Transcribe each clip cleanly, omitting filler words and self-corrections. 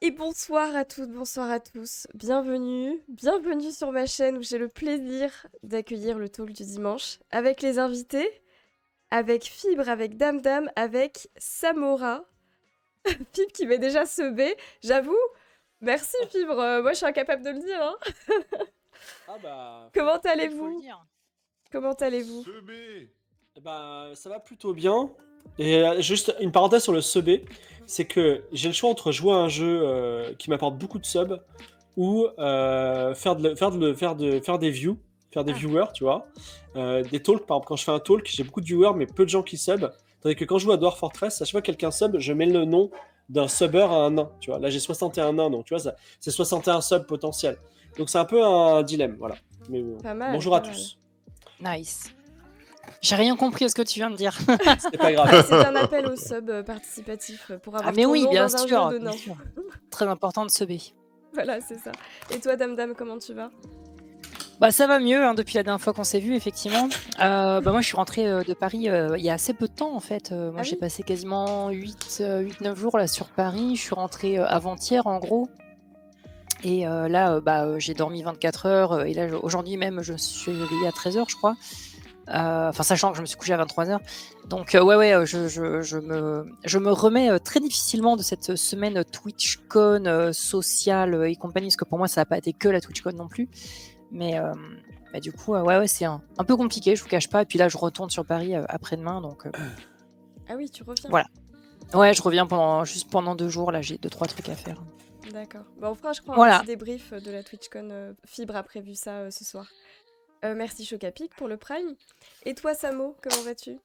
Et bonsoir à toutes, bonsoir à tous. Bienvenue sur ma chaîne où j'ai le plaisir d'accueillir le talk du dimanche avec les invités, avec Fibre, avec Dame Dame, avec Samora. Fibre qui m'est déjà sebé, j'avoue. Merci Fibre, moi je suis incapable de le dire. Hein. Ah bah, Comment peut-être faut le allez-vous? dire. Comment allez-vous? Sebé. Eh ben, ça va plutôt bien. Et juste une parenthèse sur le subé, c'est que j'ai le choix entre jouer à un jeu qui m'apporte beaucoup de subs ou faire des views, faire des Ah. viewers, tu vois. Des talks, par exemple, quand je fais un talk, j'ai beaucoup de viewers mais peu de gens qui sub. Tandis que quand je joue à Dwarf Fortress, à chaque fois que quelqu'un sub, je mets le nom d'un subber à un nain, tu vois. Là, j'ai 61 nains, donc tu vois, c'est 61 subs potentiels. Donc c'est un peu un dilemme, voilà. Mais Pas mal, bonjour à pas mal. tous. Nice. J'ai rien compris à ce que tu viens de dire. C'est pas grave. Ah, c'est un appel au sub participatif pour avoir Ah mais ton oui, nom bien dans un sûr, jeu de bien nains. sûr. Très important de subber. Voilà, c'est ça. Et toi, Dame Dame, comment tu vas? Bah ça va mieux hein, depuis la dernière fois qu'on s'est vu effectivement. Moi je suis rentrée de Paris il y a assez peu de temps en fait. Moi Ah j'ai oui. passé quasiment 8-9 jours là sur Paris. Je suis rentrée avant-hier en gros. Et là j'ai dormi 24 heures et là aujourd'hui même je me suis réveillée à 13 heures je crois. Enfin sachant que je me suis couchée à 23 heures. Donc je me remets très difficilement de cette semaine TwitchCon sociale et compagnie, parce que pour moi ça n'a pas été que la TwitchCon non plus. Mais du coup c'est un peu compliqué, je vous cache pas. Et puis là je retourne sur Paris après-demain, donc Ah oui, tu reviens. voilà. Ouais, je reviens juste pendant 2 jours, là j'ai 2-3 trucs à faire. D'accord. Bon, on fera, je crois, un Voilà. petit débrief de la TwitchCon. Fibre a prévu ça ce soir. Merci Chocapic pour le Prime. Et toi, Samo, comment vas-tu?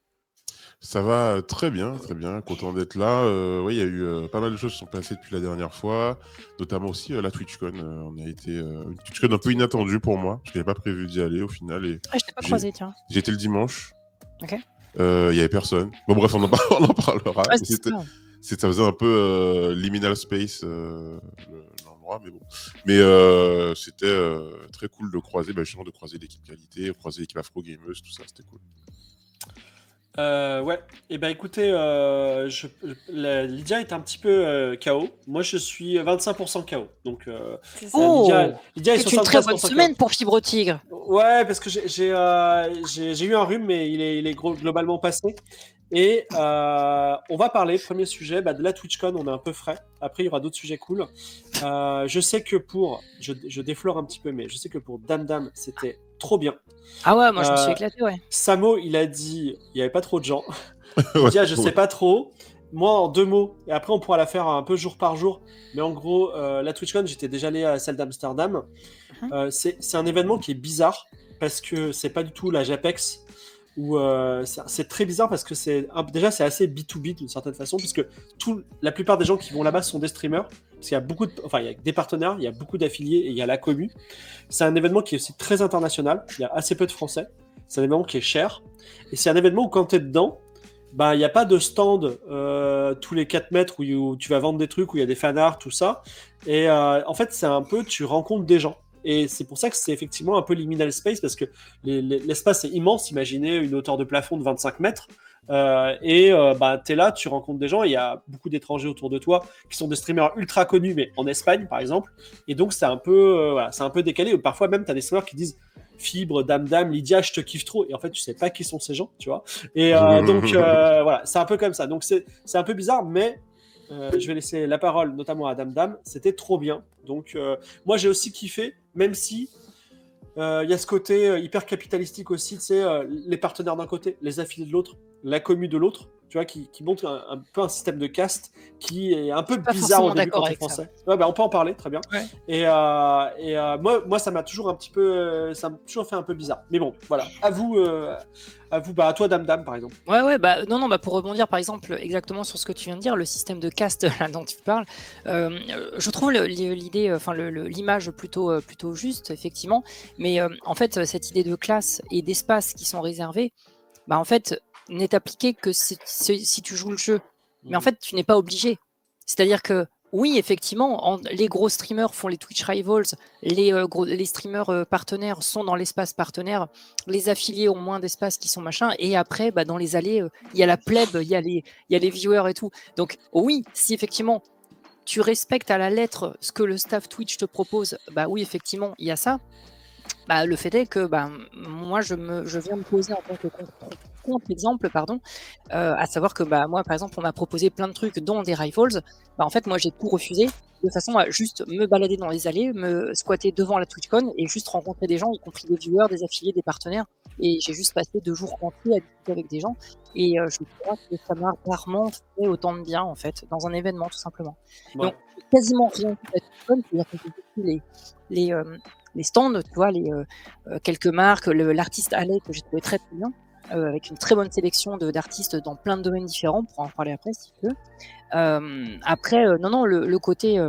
Ça va très bien, content d'être là. Oui, il y a eu pas mal de choses qui sont passées depuis la dernière fois, notamment aussi la TwitchCon. On a été une TwitchCon un peu inattendue pour moi, je n'avais pas prévu d'y aller au final. Et Ah, je t'ai pas croisé, tiens. J'étais le dimanche. Ok. Il y avait personne. Bon bref, on en parlera. Ouais, Ça faisait un peu liminal space l'endroit, mais bon. Mais c'était très cool de croiser, justement, de croiser l'équipe qualité, croiser l'équipe Afro Gameuse, tout ça, c'était cool. Ouais, et ben écoutez, Lydia est un petit peu KO. Moi je suis 25% KO. Donc C'est ça. Lydia est c'est une très bonne 73% semaine KO. pour Fibre Tigre. Ouais, parce que j'ai eu un rhume, mais il est globalement passé. Et on va parler, premier sujet, de la TwitchCon, on est un peu frais. Après, il y aura d'autres sujets cool. Je sais que je déflore un petit peu, mais je sais que pour Dame Dame, c'était trop bien. Ah ouais, moi je me suis éclaté, ouais. Samo, il a dit, il n'y avait pas trop de gens. Ouais, Lydia, je sais ouais. pas trop. Moi, en 2 mots, et après on pourra la faire un peu jour par jour. Mais en gros, la TwitchCon, j'étais déjà allé à celle d'Amsterdam. C'est un événement qui est bizarre parce que c'est pas du tout la Japex. C'est très bizarre parce que déjà c'est assez B2B d'une certaine façon, puisque la plupart des gens qui vont là-bas sont des streamers, parce qu'il y a il y a des partenaires, il y a beaucoup d'affiliés et il y a la commu. C'est un événement qui est aussi très international, il y a assez peu de Français, c'est un événement qui est cher, et c'est un événement où quand tu es dedans, il n'y a pas de stand tous les 4 mètres où tu vas vendre des trucs, où il y a des fanarts, tout ça, et en fait c'est un peu, tu rencontres des gens. Et c'est pour ça que c'est effectivement un peu liminal space, parce que l'espace est immense. Imaginez une hauteur de plafond de 25 mètres. T'es là, tu rencontres des gens, et il y a beaucoup d'étrangers autour de toi qui sont des streamers ultra connus, mais en Espagne par exemple. Et donc c'est un peu décalé. Parfois même, tu as des streamers qui disent Fibre, Dame Dame, Lydia, je te kiffe trop. Et en fait, tu sais pas qui sont ces gens, tu vois. Et voilà, c'est un peu comme ça. Donc c'est un peu bizarre, mais je vais laisser la parole notamment à Dame Dame. C'était trop bien. Donc moi j'ai aussi kiffé, même si il y a ce côté hyper capitalistique aussi, tu sais, les partenaires d'un côté, les affiliés de l'autre, la commu de l'autre, tu vois, qui montre un peu un système de caste qui est un peu pas bizarre au forcément début quand d'accord t'es avec ça. français. Ouais, on peut en parler, très bien. Ouais. Et moi, ça m'a toujours un petit peu, ça m'a toujours fait un peu bizarre. Mais bon, voilà. À vous, à toi, Dame Dame, par exemple. Ouais, non, pour rebondir par exemple exactement sur ce que tu viens de dire, le système de caste là, dont tu parles, je trouve l'idée, enfin l'image plutôt juste, effectivement, mais en fait, cette idée de classe et d'espace qui sont réservés, en fait, n'est appliquée que si tu joues le jeu. Mais en fait, tu n'es pas obligé. C'est-à-dire que, oui, effectivement, les gros streamers font les Twitch Rivals, les streamers partenaires sont dans l'espace partenaire, les affiliés ont moins d'espace qui sont machin, et après, dans les allées, il y a la plèbe, il y a les viewers et tout. Donc, oui, si effectivement, tu respectes à la lettre ce que le staff Twitch te propose, bah oui, effectivement, il y a ça. Bah, le fait est que moi, je viens me poser en tant que contre-exemple, pardon, à savoir que moi, par exemple, on m'a proposé plein de trucs, dont des rivals. Bah, en fait, moi, j'ai tout refusé de façon à juste me balader dans les allées, me squatter devant la TwitchCon et juste rencontrer des gens, y compris des viewers, des affiliés, des partenaires. Et j'ai juste passé 2 jours entiers à discuter avec des gens. Et je crois que ça m'a rarement fait autant de bien, en fait, dans un événement, tout simplement. Ouais. Donc, quasiment rien que la TwitchCon, c'est-à-dire que j'ai vu les stands, tu vois, quelques marques, l'artiste Alley que j'ai trouvé très très bien, avec une très bonne sélection d'artistes dans plein de domaines différents, pour en parler après si tu veux. Après, non, le côté,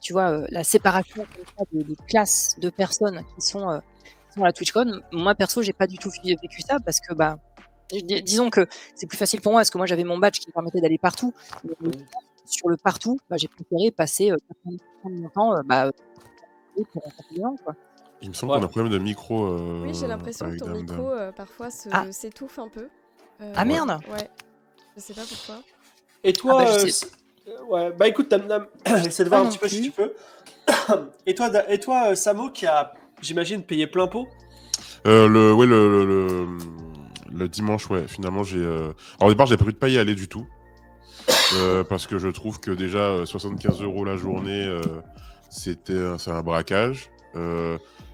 tu vois, la séparation comme ça des classes de personnes qui sont à la TwitchCon, moi perso, j'ai pas du tout vécu ça parce que disons que c'est plus facile pour moi parce que moi j'avais mon badge qui me permettait d'aller partout. Mais sur le partout, j'ai préféré passer 90% de mon temps pour rencontrer des gens, quoi. Il me semble qu'on a un problème de micro. Oui, j'ai l'impression que avec ton Dame micro Dame. parfois s'étouffe un peu. Ah merde! Ouais, je sais pas pourquoi. Et toi, je sais. ouais, bah écoute, Dame, essaie de voir Pas un non petit peu si plus. tu peux. Et toi, Samo, qui a, j'imagine, payé plein pot. Le dimanche, ouais, finalement, j'ai. Alors, au départ, j'ai prévu de pas y aller du tout. Parce que je trouve que déjà, 75 € la journée, c'est un braquage.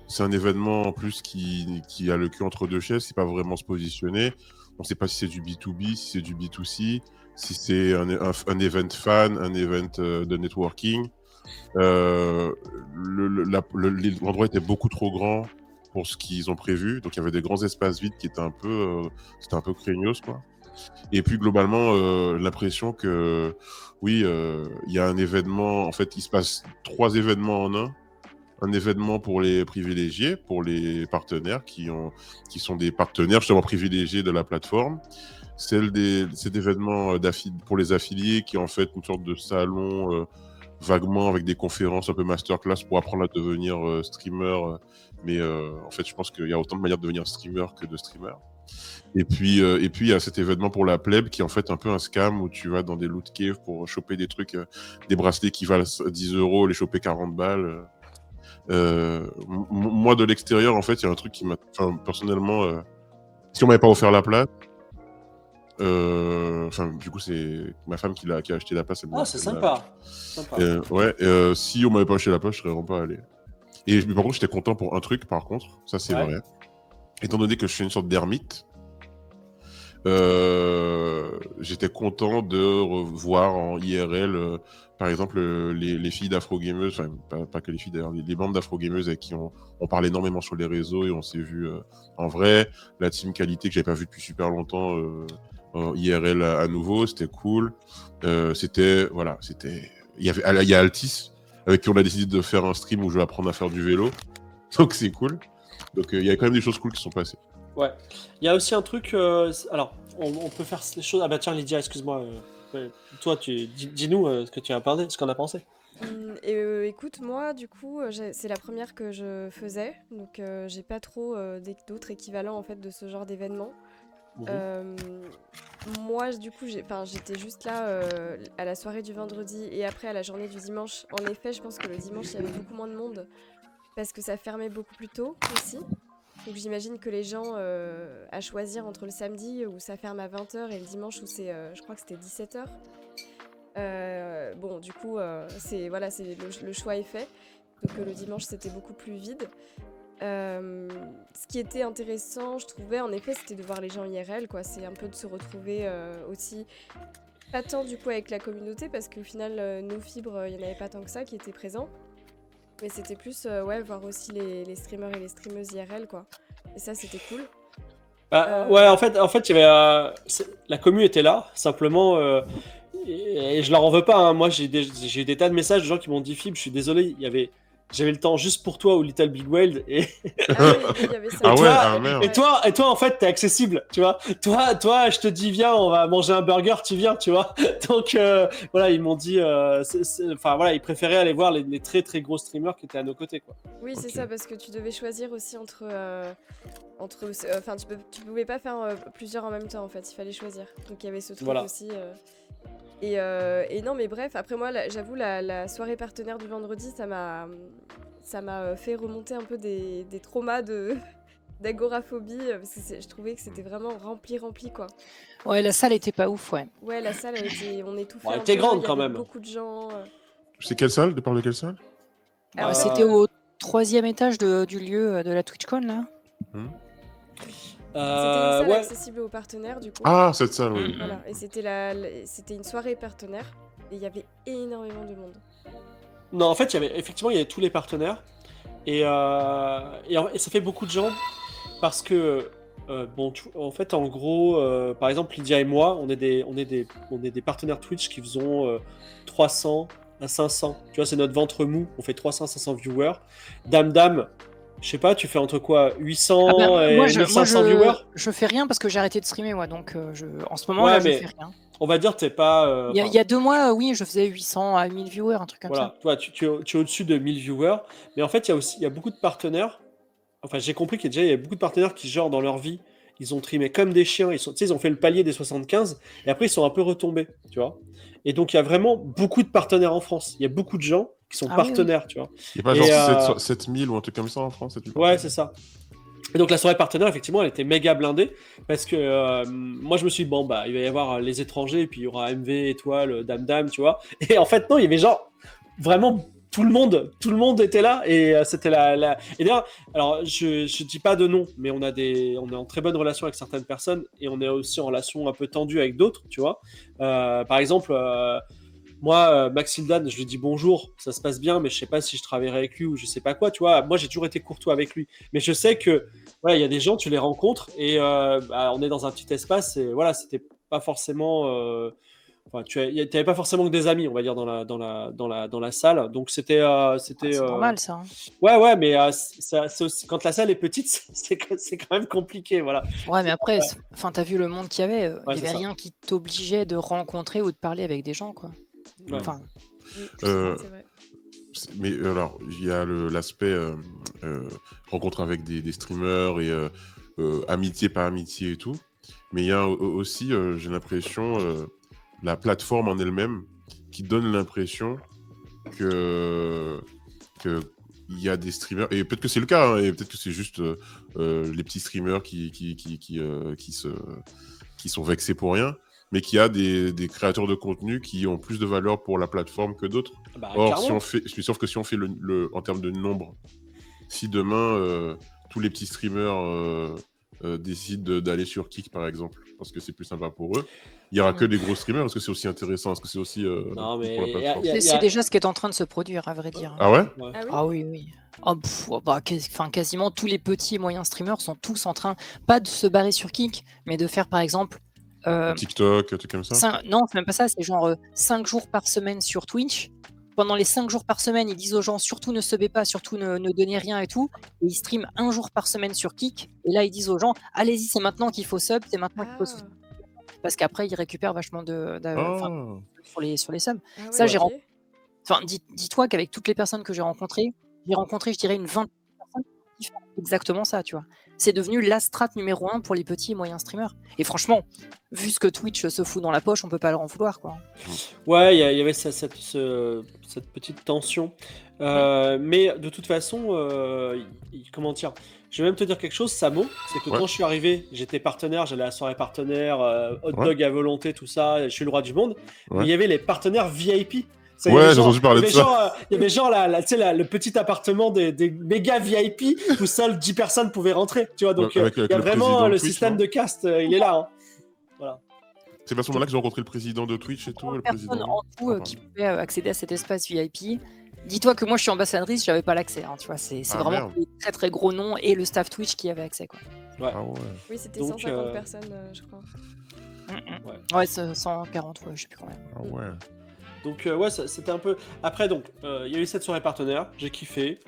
C'est un événement en plus qui a le cul entre deux chaises, c'est pas vraiment se positionner. On sait pas si c'est du B2B, si c'est du B2C, si c'est un event fan, un event de networking. L'endroit était beaucoup trop grand pour ce qu'ils ont prévu, donc il y avait des grands espaces vides qui étaient c'était un peu craignos, quoi. Et puis globalement, l'impression que oui, il y a un événement, en fait, il se passe 3 événements en un. Un événement pour les privilégiés, pour les partenaires qui sont des partenaires justement privilégiés de la plateforme. Cet événement pour les affiliés qui est en fait une sorte de salon vaguement avec des conférences un peu masterclass pour apprendre à devenir streamer. Mais en fait, je pense qu'il y a autant de manières de devenir streamer que de streamer. Et puis il y a cet événement pour la plèbe qui est en fait un peu un scam où tu vas dans des loot caves pour choper des trucs, des bracelets qui valent 10 €, les choper 40 balles. Moi de l'extérieur, en fait, il y a un truc qui m'a, personnellement, si on m'avait pas offert la place, du coup c'est ma femme qui a acheté la place. Ah, c'est sympa. Si on m'avait pas acheté la place, je serais vraiment pas allé. Mais par contre, j'étais content pour un truc, par contre, ça c'est vrai. Étant donné que je suis une sorte d'ermite, j'étais content de revoir en IRL, par exemple, les filles d'Afro-Gameuses, enfin, pas que les filles d'ailleurs, les bandes d'Afro-Gameuses avec qui on parle énormément sur les réseaux et on s'est vu en vrai. La team qualité que j'avais pas vu depuis super longtemps en IRL à nouveau, c'était cool. Il y a Altis avec qui on a décidé de faire un stream où je vais apprendre à faire du vélo, donc c'est cool. Donc il y a quand même des choses cool qui sont passées. Ouais. Il y a aussi un truc. Alors, on peut faire les choses. Ah bah tiens, Lydia, excuse-moi. Toi, dis-nous ce que tu as parlé, ce qu'on a pensé. Écoute, moi, du coup, c'est la première que je faisais, donc j'ai pas trop d'autres équivalents en fait de ce genre d'événement. Moi, du coup, j'étais juste là à la soirée du vendredi et après à la journée du dimanche. En effet, je pense que le dimanche, il y avait beaucoup moins de monde parce que ça fermait beaucoup plus tôt aussi. Donc j'imagine que les gens, à choisir entre le samedi où ça ferme à 20h et le dimanche où je crois que c'était 17h. Bon, du coup, le choix est fait. Donc le dimanche, c'était beaucoup plus vide. Ce qui était intéressant, je trouvais, en effet, c'était de voir les gens IRL, quoi. C'est un peu de se retrouver aussi, pas tant du coup avec la communauté, parce qu'au final, nos fibres, il n'y en avait pas tant que ça qui étaient présents. Mais c'était plus, voir aussi les streamers et les streameuses IRL, quoi. Et ça, c'était cool. Ouais, en fait, il y avait, la commu était là, simplement, et je leur en veux pas, hein. Moi, j'ai eu des tas de messages de gens qui m'ont dit Fib, je suis désolé, j'avais le temps juste pour toi ou Little Big Whale et Ah oui, il y avait ça. Merde. et toi en fait t'es accessible, tu vois. Toi je te dis viens, on va manger un burger, tu viens, tu vois. Donc voilà, ils m'ont dit ils préféraient aller voir les très très gros streamers qui étaient à nos côtés, quoi. Oui, c'est ça, parce que tu devais choisir aussi entre Enfin, tu pouvais pas faire plusieurs en même temps, en fait. Il fallait choisir. Donc, il y avait ce truc Voilà. aussi. Et non, mais bref, après moi, j'avoue, la soirée partenaire du vendredi, ça m'a fait remonter un peu des traumas d'agoraphobie, parce que je trouvais que c'était vraiment rempli, quoi. Ouais, la salle était pas ouf, ouais. Ouais, la salle, on étouffait Bon, elle un était peu, grande il y quand avait même. beaucoup de gens. C'est quelle salle? De parle de quelle salle? Alors, C'était au 3e étage du lieu de la TwitchCon, là. c'était une salle Ouais. accessible aux partenaires, du coup. Ah, cette salle, oui. Voilà, et c'était une soirée partenaire, et il y avait énormément de monde. Non, en fait, il y avait tous les partenaires. Et ça fait beaucoup de gens parce que, en fait, en gros, par exemple, Lydia et moi, on est des partenaires Twitch qui faisons 300 à 500. Tu vois, c'est notre ventre mou. On fait 300 à 500 viewers. Dame, je sais pas, tu fais entre quoi 800 et 1500 viewers? Je fais rien parce que j'ai arrêté de streamer, moi, donc en ce moment, Ouais, là, mais je fais rien. On va dire, t'es pas. Il y a 2 mois, oui, je faisais 800 à 1000 viewers, un truc comme Voilà, ça. toi, tu es au-dessus de 1000 viewers. Mais en fait, il y a beaucoup de partenaires. Enfin, j'ai compris qu'il y a beaucoup de partenaires qui, genre, dans leur vie, ils ont trimé comme des chiens. Tu sais, ils ont fait le palier des 75 et après, ils sont un peu retombés, tu vois. Et donc, il y a vraiment beaucoup de partenaires en France. Il y a beaucoup de gens qui sont Ah oui, oui. partenaires, tu vois. Il n'y a pas Et, genre 7000 ou un truc comme ça en France? 7000 Ouais, c'est ça. Et donc la soirée partenaire, effectivement, elle était méga blindée parce que moi je me suis dit, bon, bah, il va y avoir les étrangers et puis il y aura MV, Étoile, Dame, tu vois. Et en fait, non, il y avait genre vraiment tout le monde était là et c'était Et d'ailleurs, alors je dis pas de nom, mais on est en très bonne relation avec certaines personnes et on est aussi en relation un peu tendue avec d'autres, tu vois. Par exemple, moi, Maxildan, je lui dis bonjour, ça se passe bien, mais je sais pas si je travaillerai avec lui ou je sais pas quoi, tu vois. Moi, j'ai toujours été courtois avec lui, mais je sais que, voilà, il y a des gens, tu les rencontres et on est dans un petit espace et voilà, c'était pas forcément, enfin, t'avais pas forcément que des amis, on va dire dans la salle, donc c'était, C'est normal, ça. Hein. ouais, mais c'est aussi, quand la salle est petite, c'est quand même compliqué, voilà. Ouais, mais après, enfin, t'as vu le monde qu'il y avait. Ouais, Il y c'est avait ça. rien qui t'obligeait de rencontrer ou de parler avec des gens, quoi. Ouais. Enfin, C'est vrai. Mais alors, il y a l'aspect rencontre avec des streamers et amitié, pas amitié et tout. Mais il y a aussi, j'ai l'impression, la plateforme en elle-même qui donne l'impression que il y a des streamers, et peut-être que c'est le cas, hein, et peut-être que c'est juste les petits streamers qui sont vexés pour rien, mais qu'il y a des créateurs de contenu qui ont plus de valeur pour la plateforme que d'autres. Bah, Or, clairement. sauf que si on fait en termes de nombre, si demain tous les petits streamers décident d'aller sur Kick par exemple, parce que c'est plus sympa pour eux, il y aura que des gros streamers. Est-ce que c'est aussi intéressant? Est-ce que c'est aussi Non, mais pour la plateforme? c'est déjà ce qui est en train de se produire, à vrai dire. Ah ouais? Ouais. Ah oui. Ah oui, oui. Oh, quasiment tous les petits et moyens streamers sont tous en train, pas de se barrer sur Kick, mais de faire par exemple. TikTok, un truc comme ça? Non, c'est même pas ça, c'est genre 5 jours par semaine sur Twitch. Pendant les 5 jours par semaine, ils disent aux gens surtout ne subez pas, surtout ne donnez rien et tout. Et ils streament 1 jour par semaine sur Kick. Et là, ils disent aux gens allez-y, c'est maintenant qu'il faut sub, c'est maintenant qu'il faut soutenir. Parce qu'après, ils récupèrent vachement sur les subs. Ah ouais, Ça, ok. Enfin, dis-toi qu'avec toutes les personnes que j'ai rencontrées, je dirais une vingtaine de personnes qui font exactement ça, tu vois. C'est devenu la strat numéro 1 pour les petits et moyens streamers. Et franchement, vu ce que Twitch se fout dans la poche, on peut pas leur en vouloir, quoi. Ouais, il y avait cette petite tension. Mais de toute façon, comment dire? Je vais même te dire quelque chose, Samo, c'est que Ouais. quand je suis arrivé, j'étais partenaire, j'allais à la soirée partenaire, hot Ouais. dog à volonté, tout ça, je suis le roi du monde. Ouais. Mais il y avait les partenaires VIP. Ça, Ouais, il y avait j'ai entendu parler de ça. il y avait genre tu sais, le petit appartement des méga VIP où seules 10 personnes pouvaient rentrer. Tu vois, donc Ouais, avec il y a le vraiment président de le Twitch, système non? de caste, il est là. Hein. Voilà. C'est à ce moment-là que j'ai rencontré le président de Twitch et tout, le Personne président. en tout qui pouvait accéder à cet espace VIP. Dis-toi que moi je suis ambassadrice, j'avais pas l'accès, hein, tu vois, c'est Ah, vraiment merde. les très très gros noms et le staff Twitch qui avait accès, quoi. Ah ouais. Oui, c'était Donc, 150 personnes, je crois. Ouais, 140, ouais, je sais plus combien. Ah ouais. Donc ouais, c'était un peu... Après, donc, il y a eu cette soirée partenaire, j'ai kiffé.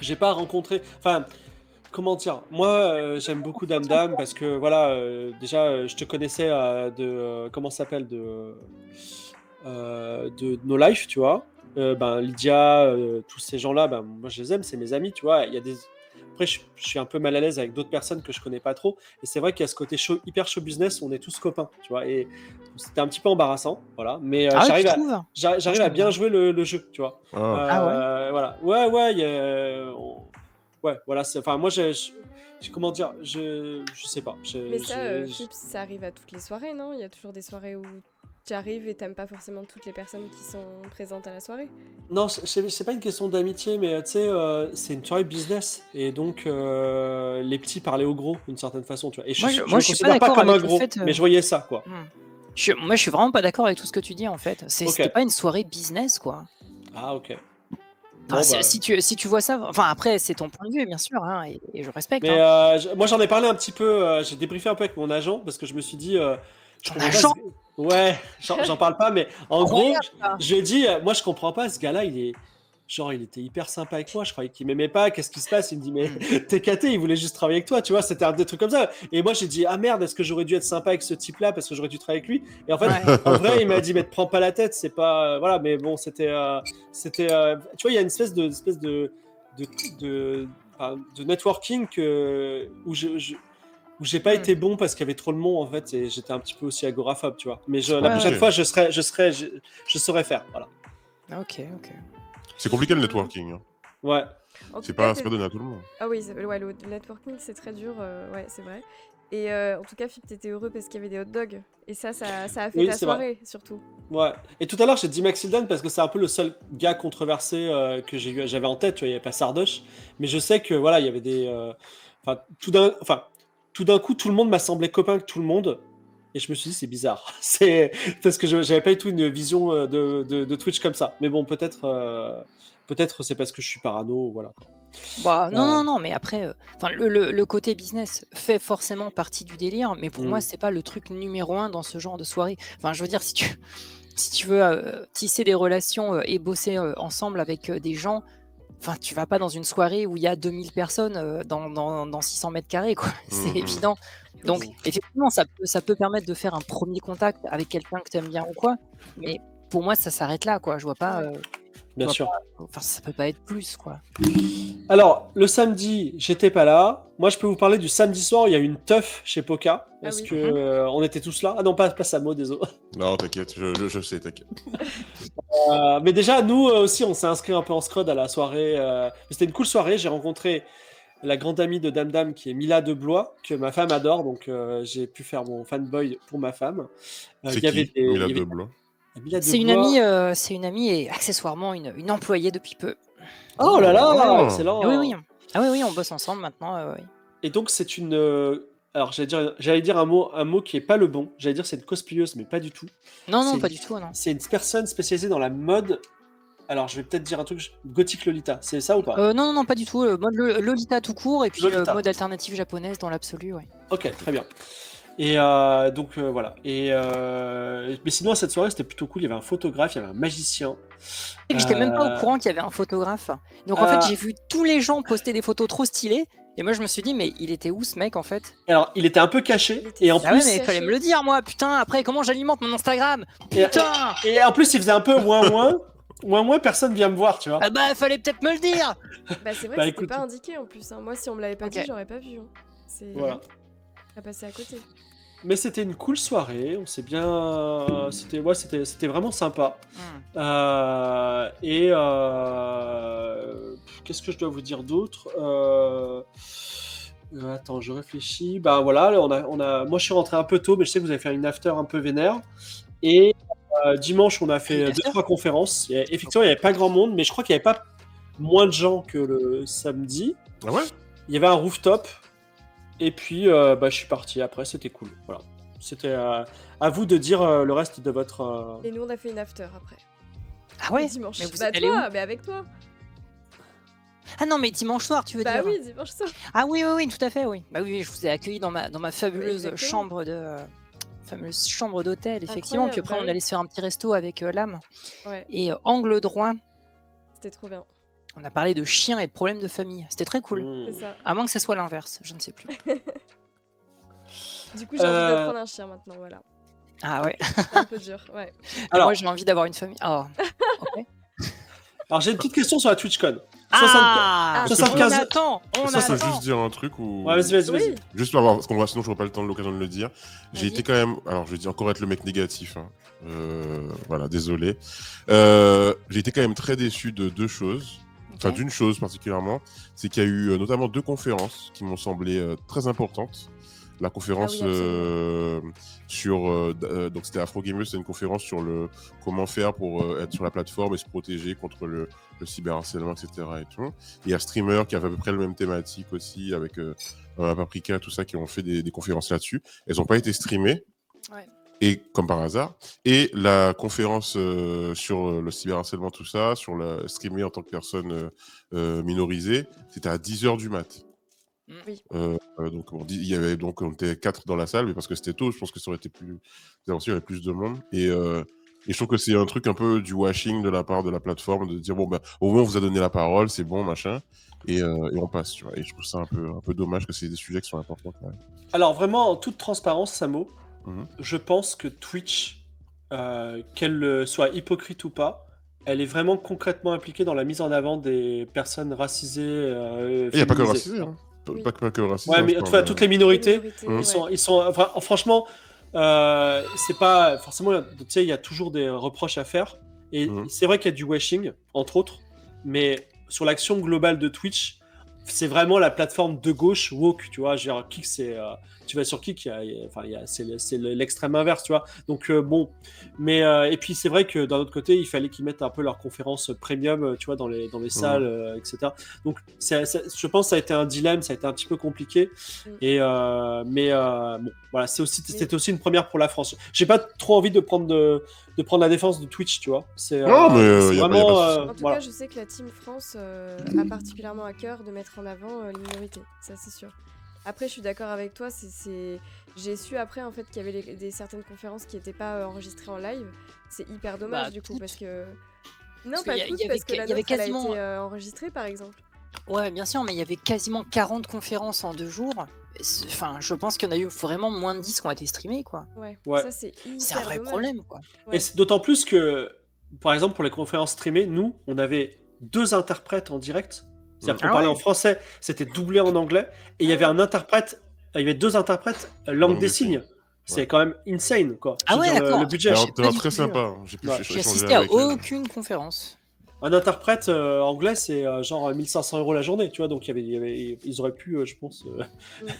J'ai pas rencontré... Enfin, comment dire? Moi, j'aime beaucoup Dame parce que, voilà, déjà, je te connaissais comment ça s'appelle? De No Life, tu vois. Lydia, tous ces gens-là, moi je les aime, c'est mes amis, tu vois. Il y a des... après, je suis un peu mal à l'aise avec d'autres personnes que je connais pas trop. Et c'est vrai qu'il y a ce côté hyper show business où on est tous copains, tu vois. Et c'était un petit peu embarrassant, voilà. Mais Ah ouais, tu j'arrive à, trouves? j'arrive à bien jouer le jeu, tu vois. Ah. Ah ouais? Voilà. Ouais, ouais, voilà. Enfin, moi, comment dire, je sais pas. Mais ça, Fips, ça arrive à toutes les soirées, non? Il y a toujours des soirées où tu arrives et t'aimes pas forcément toutes les personnes qui sont présentes à la soirée. Non, c'est pas une question d'amitié, mais tu sais, c'est une soirée business. Et donc, les petits parlaient aux gros, d'une certaine façon, tu vois. Et Moi, je je me suis pas considère pas d'accord comme un avec le gros, fait. mais je voyais ça, quoi. Moi, je suis vraiment pas d'accord avec tout ce que tu dis en fait. C'était Ok. pas une soirée business, quoi. Ah, ok. Enfin, Bon, bah. si tu vois ça, enfin après c'est ton point de vue bien sûr, hein, et je respecte. Mais Hein. moi, j'en ai parlé un petit peu, j'ai débriefé un peu avec mon agent, parce que je me suis dit. Je Ton comprends pas agent? Ouais, j'en parle pas, mais en gros, Incroyable, ça. je lui ai dit, moi, je comprends pas, ce gars-là, il était hyper sympa avec moi, je croyais qu'il m'aimait pas, qu'est-ce qui se passe? Il me dit, mais t'es caté, il voulait juste travailler avec toi, tu vois, c'était un des trucs comme ça. Et moi, j'ai dit, ah merde, est-ce que j'aurais dû être sympa avec ce type-là parce que j'aurais dû travailler avec lui? Et en fait, Ouais. en vrai, il m'a dit, mais te prends pas la tête, c'est pas. Voilà, mais bon, c'était. Tu vois, il y a une espèce de networking où j'ai pas été bon parce qu'il y avait trop de monde, en fait, et j'étais un petit peu aussi agoraphobe, tu vois. Mais la Ouais, prochaine ouais. fois, je saurais faire, voilà. Ok. C'est compliqué le networking. Hein. Ouais. En C'est tout cas, pas donné à tout le monde. Ah oui, ouais, le networking, c'est très dur, ouais, c'est vrai. Et en tout cas, Fips, t'étais heureux parce qu'il y avait des hot dogs. Et ça a fait Oui, ta c'est vrai. soirée, surtout. Ouais. Et tout à l'heure, j'ai dit Maxildan parce que c'est un peu le seul gars controversé que j'avais en tête. Tu vois, il n'y avait pas Sardoche, mais je sais que voilà, il y avait des. Tout d'un coup, tout le monde m'a semblé copain avec tout le monde, et je me suis dit c'est bizarre. C'est parce que j'avais pas du tout une vision de Twitch comme ça. Mais bon, peut-être c'est parce que je suis parano, voilà. Bah, non, mais après, le côté business fait forcément partie du délire, mais pour moi, c'est pas le truc numéro 1 dans ce genre de soirée. Enfin, je veux dire, si tu veux tisser des relations et bosser ensemble avec des gens, enfin, tu vas pas dans une soirée où il y a 2000 personnes dans 600 mètres carrés, quoi. C'est évident. Donc, effectivement, ça peut permettre de faire un premier contact avec quelqu'un que tu aimes bien ou quoi, mais pour moi, ça s'arrête là, quoi. Je vois pas. Bien sûr. Enfin, ça peut pas être plus, quoi. Alors, le samedi, j'étais pas là. Moi, je peux vous parler du samedi soir où il y a eu une teuf chez Poca. Parce que on était tous là. Ah non, pas Samo, désolé. Non, t'inquiète, je sais, t'inquiète. Mais déjà, nous aussi, on s'est inscrit un peu en scrod à la soirée. C'était une cool soirée. J'ai rencontré la grande amie de Dame Dame qui est Mila de Blois, que ma femme adore. Donc, j'ai pu faire mon fanboy pour ma femme. C'est qui Mila de Blois? C'est une amie et accessoirement une employée depuis peu. Oh là là, excellent. Oui, on bosse ensemble maintenant. Oui. Et donc c'est une. Alors j'allais dire un mot qui est pas le bon. J'allais dire c'est une cosplayeuse, mais pas du tout. Non, pas du tout, non. C'est une personne spécialisée dans la mode. Alors je vais peut-être dire un truc gothique Lolita. C'est ça ou pas? Non, pas du tout. Mode Lolita tout court et puis mode alternative japonaise dans l'absolu, ouais. Ok, très bien. Et donc voilà. Mais sinon à cette soirée c'était plutôt cool. Il y avait un photographe, il y avait un magicien. Et j'étais même pas au courant qu'il y avait un photographe. Donc en fait j'ai vu tous les gens poster des photos trop stylées. Et moi je me suis dit mais il était où ce mec en fait? Alors il était un peu caché et en plus. Ouais, mais il fallait me le dire moi. Putain, après comment j'alimente mon Instagram? Putain. Et en plus il faisait un peu moins personne vient me voir, tu vois. Ah bah fallait peut-être me le dire. Bah c'est vrai que c'était pas indiqué en plus. Hein. Moi si on me l'avait pas dit j'aurais pas vu. Hein. C'est voilà. à passer à côté. Mais c'était une cool soirée, on s'est bien, c'était vraiment sympa. Qu'est-ce que je dois vous dire d'autre? Attends, je réfléchis. Bah voilà, moi je suis rentré un peu tôt, mais je sais que vous avez fait une after un peu vénère. Et dimanche, on a fait 2-3 conférences. Effectivement, il n'y avait pas grand monde, mais je crois qu'il n'y avait pas moins de gens que le samedi. Ah ouais? Il y avait un rooftop. Et puis, je suis parti après, c'était cool. Voilà. C'était à vous de dire le reste de votre... Et nous, on a fait une after après. Ah ouais? Dimanche. Mais vous êtes allés où? Mais avec toi. Ah non, mais dimanche soir, tu veux dire? Bah oui, dimanche soir. Ah oui, tout à fait, oui. Bah oui, je vous ai accueilli dans ma fabuleuse chambre d'hôtel, effectivement. Puis après, on allait se faire un petit resto avec l'âme. Ouais. Et angle droit. C'était trop bien. On a parlé de chiens et de problèmes de famille. C'était très cool. C'est ça. À moins que ça soit l'inverse, je ne sais plus. Du coup, j'ai envie de prendre un chien maintenant, voilà. Ah ouais. C'est un peu dur, ouais. Alors, moi, j'ai envie d'avoir une famille. Oh, ok. Alors, j'ai une petite question sur la TwitchCon. Ah, 75. on attend. Ça, je veux juste dire un truc ou. Ouais, vas-y. Oui. Juste pour avoir, parce qu'on voit, sinon je n'aurai pas le temps de l'occasion de le dire. J'ai Vas-y. été quand même, alors je vais dire encore être le mec négatif. Voilà, désolé. J'ai été quand même très déçu de deux choses. Enfin, Ok. d'une chose particulièrement, c'est qu'il y a eu notamment deux conférences qui m'ont semblé très importantes. La conférence Ah oui, absolument. sur donc c'était Afro Gamers, c'est une conférence sur le comment faire pour être sur la plateforme et se protéger contre le cyberharcèlement, etc. et tout. Et il y a Streamer qui avait à peu près le même thématique aussi avec Paprika, tout ça, qui ont fait des conférences là-dessus. Elles n'ont pas été streamées. Ouais. Et comme par hasard, et la conférence sur le cyberharcèlement, tout ça, sur la streamer en tant que personne minorisée, c'était à 10h du mat. Oui. Donc il y avait donc on était 4 dans la salle, mais parce que c'était tôt, je pense que ça aurait été plus avancé, il y avait plus de monde. Et je trouve que c'est un truc un peu du washing de la part de la plateforme, de dire bon bah au moins on vous a donné la parole, c'est bon machin, et on passe, tu vois. Et je trouve ça un peu dommage que c'est des sujets qui sont importants quand même. Alors vraiment, en toute transparence, Samo, Mhm. je pense que Twitch, qu'elle soit hypocrite ou pas, elle est vraiment concrètement impliquée dans la mise en avant des personnes racisées, Et il n'y a pas que le féminisées. racisé, hein. Oui. Pas que le racisé. Ouais, hein, mais je enfin, parle, toutes les minorités, Les Mmh. ils sont, enfin, franchement, c'est pas forcément, tu sais, il y a toujours des reproches à faire, et Mhm. c'est vrai qu'il y a du washing, entre autres, mais sur l'action globale de Twitch, c'est vraiment la plateforme de gauche woke, tu vois. Genre, Kick, tu vas sur Kick, c'est l'extrême inverse, tu vois. Donc bon, mais et puis c'est vrai que d'un autre côté, il fallait qu'ils mettent un peu leur conférence premium, tu vois, dans les salles, etc. Donc je pense que ça a été un dilemme, ça a été un petit peu compliqué. Et mais bon, voilà, c'était aussi une première pour la France. J'ai pas trop envie de prendre la défense de Twitch, tu vois. C'est Non, mais c'est y a pas de vraiment souci. En tout voilà. cas, je sais que la Team France a particulièrement à cœur de mettre en avant les minorités, ça c'est sûr. Après, je suis d'accord avec toi, j'ai su après en fait qu'il y avait certaines conférences qui n'étaient pas enregistrées en live. C'est hyper dommage Bah, du coup toutes. parce que... Non, Parce pas qu'il y a- toutes, il y avait parce que que- la il y avait nôtre, elle a quasiment- été enregistrée par exemple. Ouais, bien sûr, mais il y avait quasiment 40 conférences en 2 jours. Enfin, je pense qu'il y en a eu vraiment moins de 10 qui ont été streamées, quoi. Ouais, Ouais. ça c'est hyper C'est un vrai dommage. problème, quoi. Ouais. Et c'est d'autant plus que, par exemple, pour les conférences streamées, nous, on avait 2 interprètes en direct. C'est-à-dire qu'on Ah parlait ouais. en français, c'était doublé en anglais, et il y Ah avait ouais. un interprète, il y avait 2 interprètes langue des signes. C'est Ouais. quand même insane, quoi. Ah Je veux ouais, dire, d'accord. le budget. Alors, J'ai t'es pas du très tout vu, sympa. hein. J'ai pu Ouais. J'ai échanger assisté à avec eux. aucune conférence. Un interprète anglais, c'est genre 1500 € la journée, tu vois, donc ils auraient pu, je pense,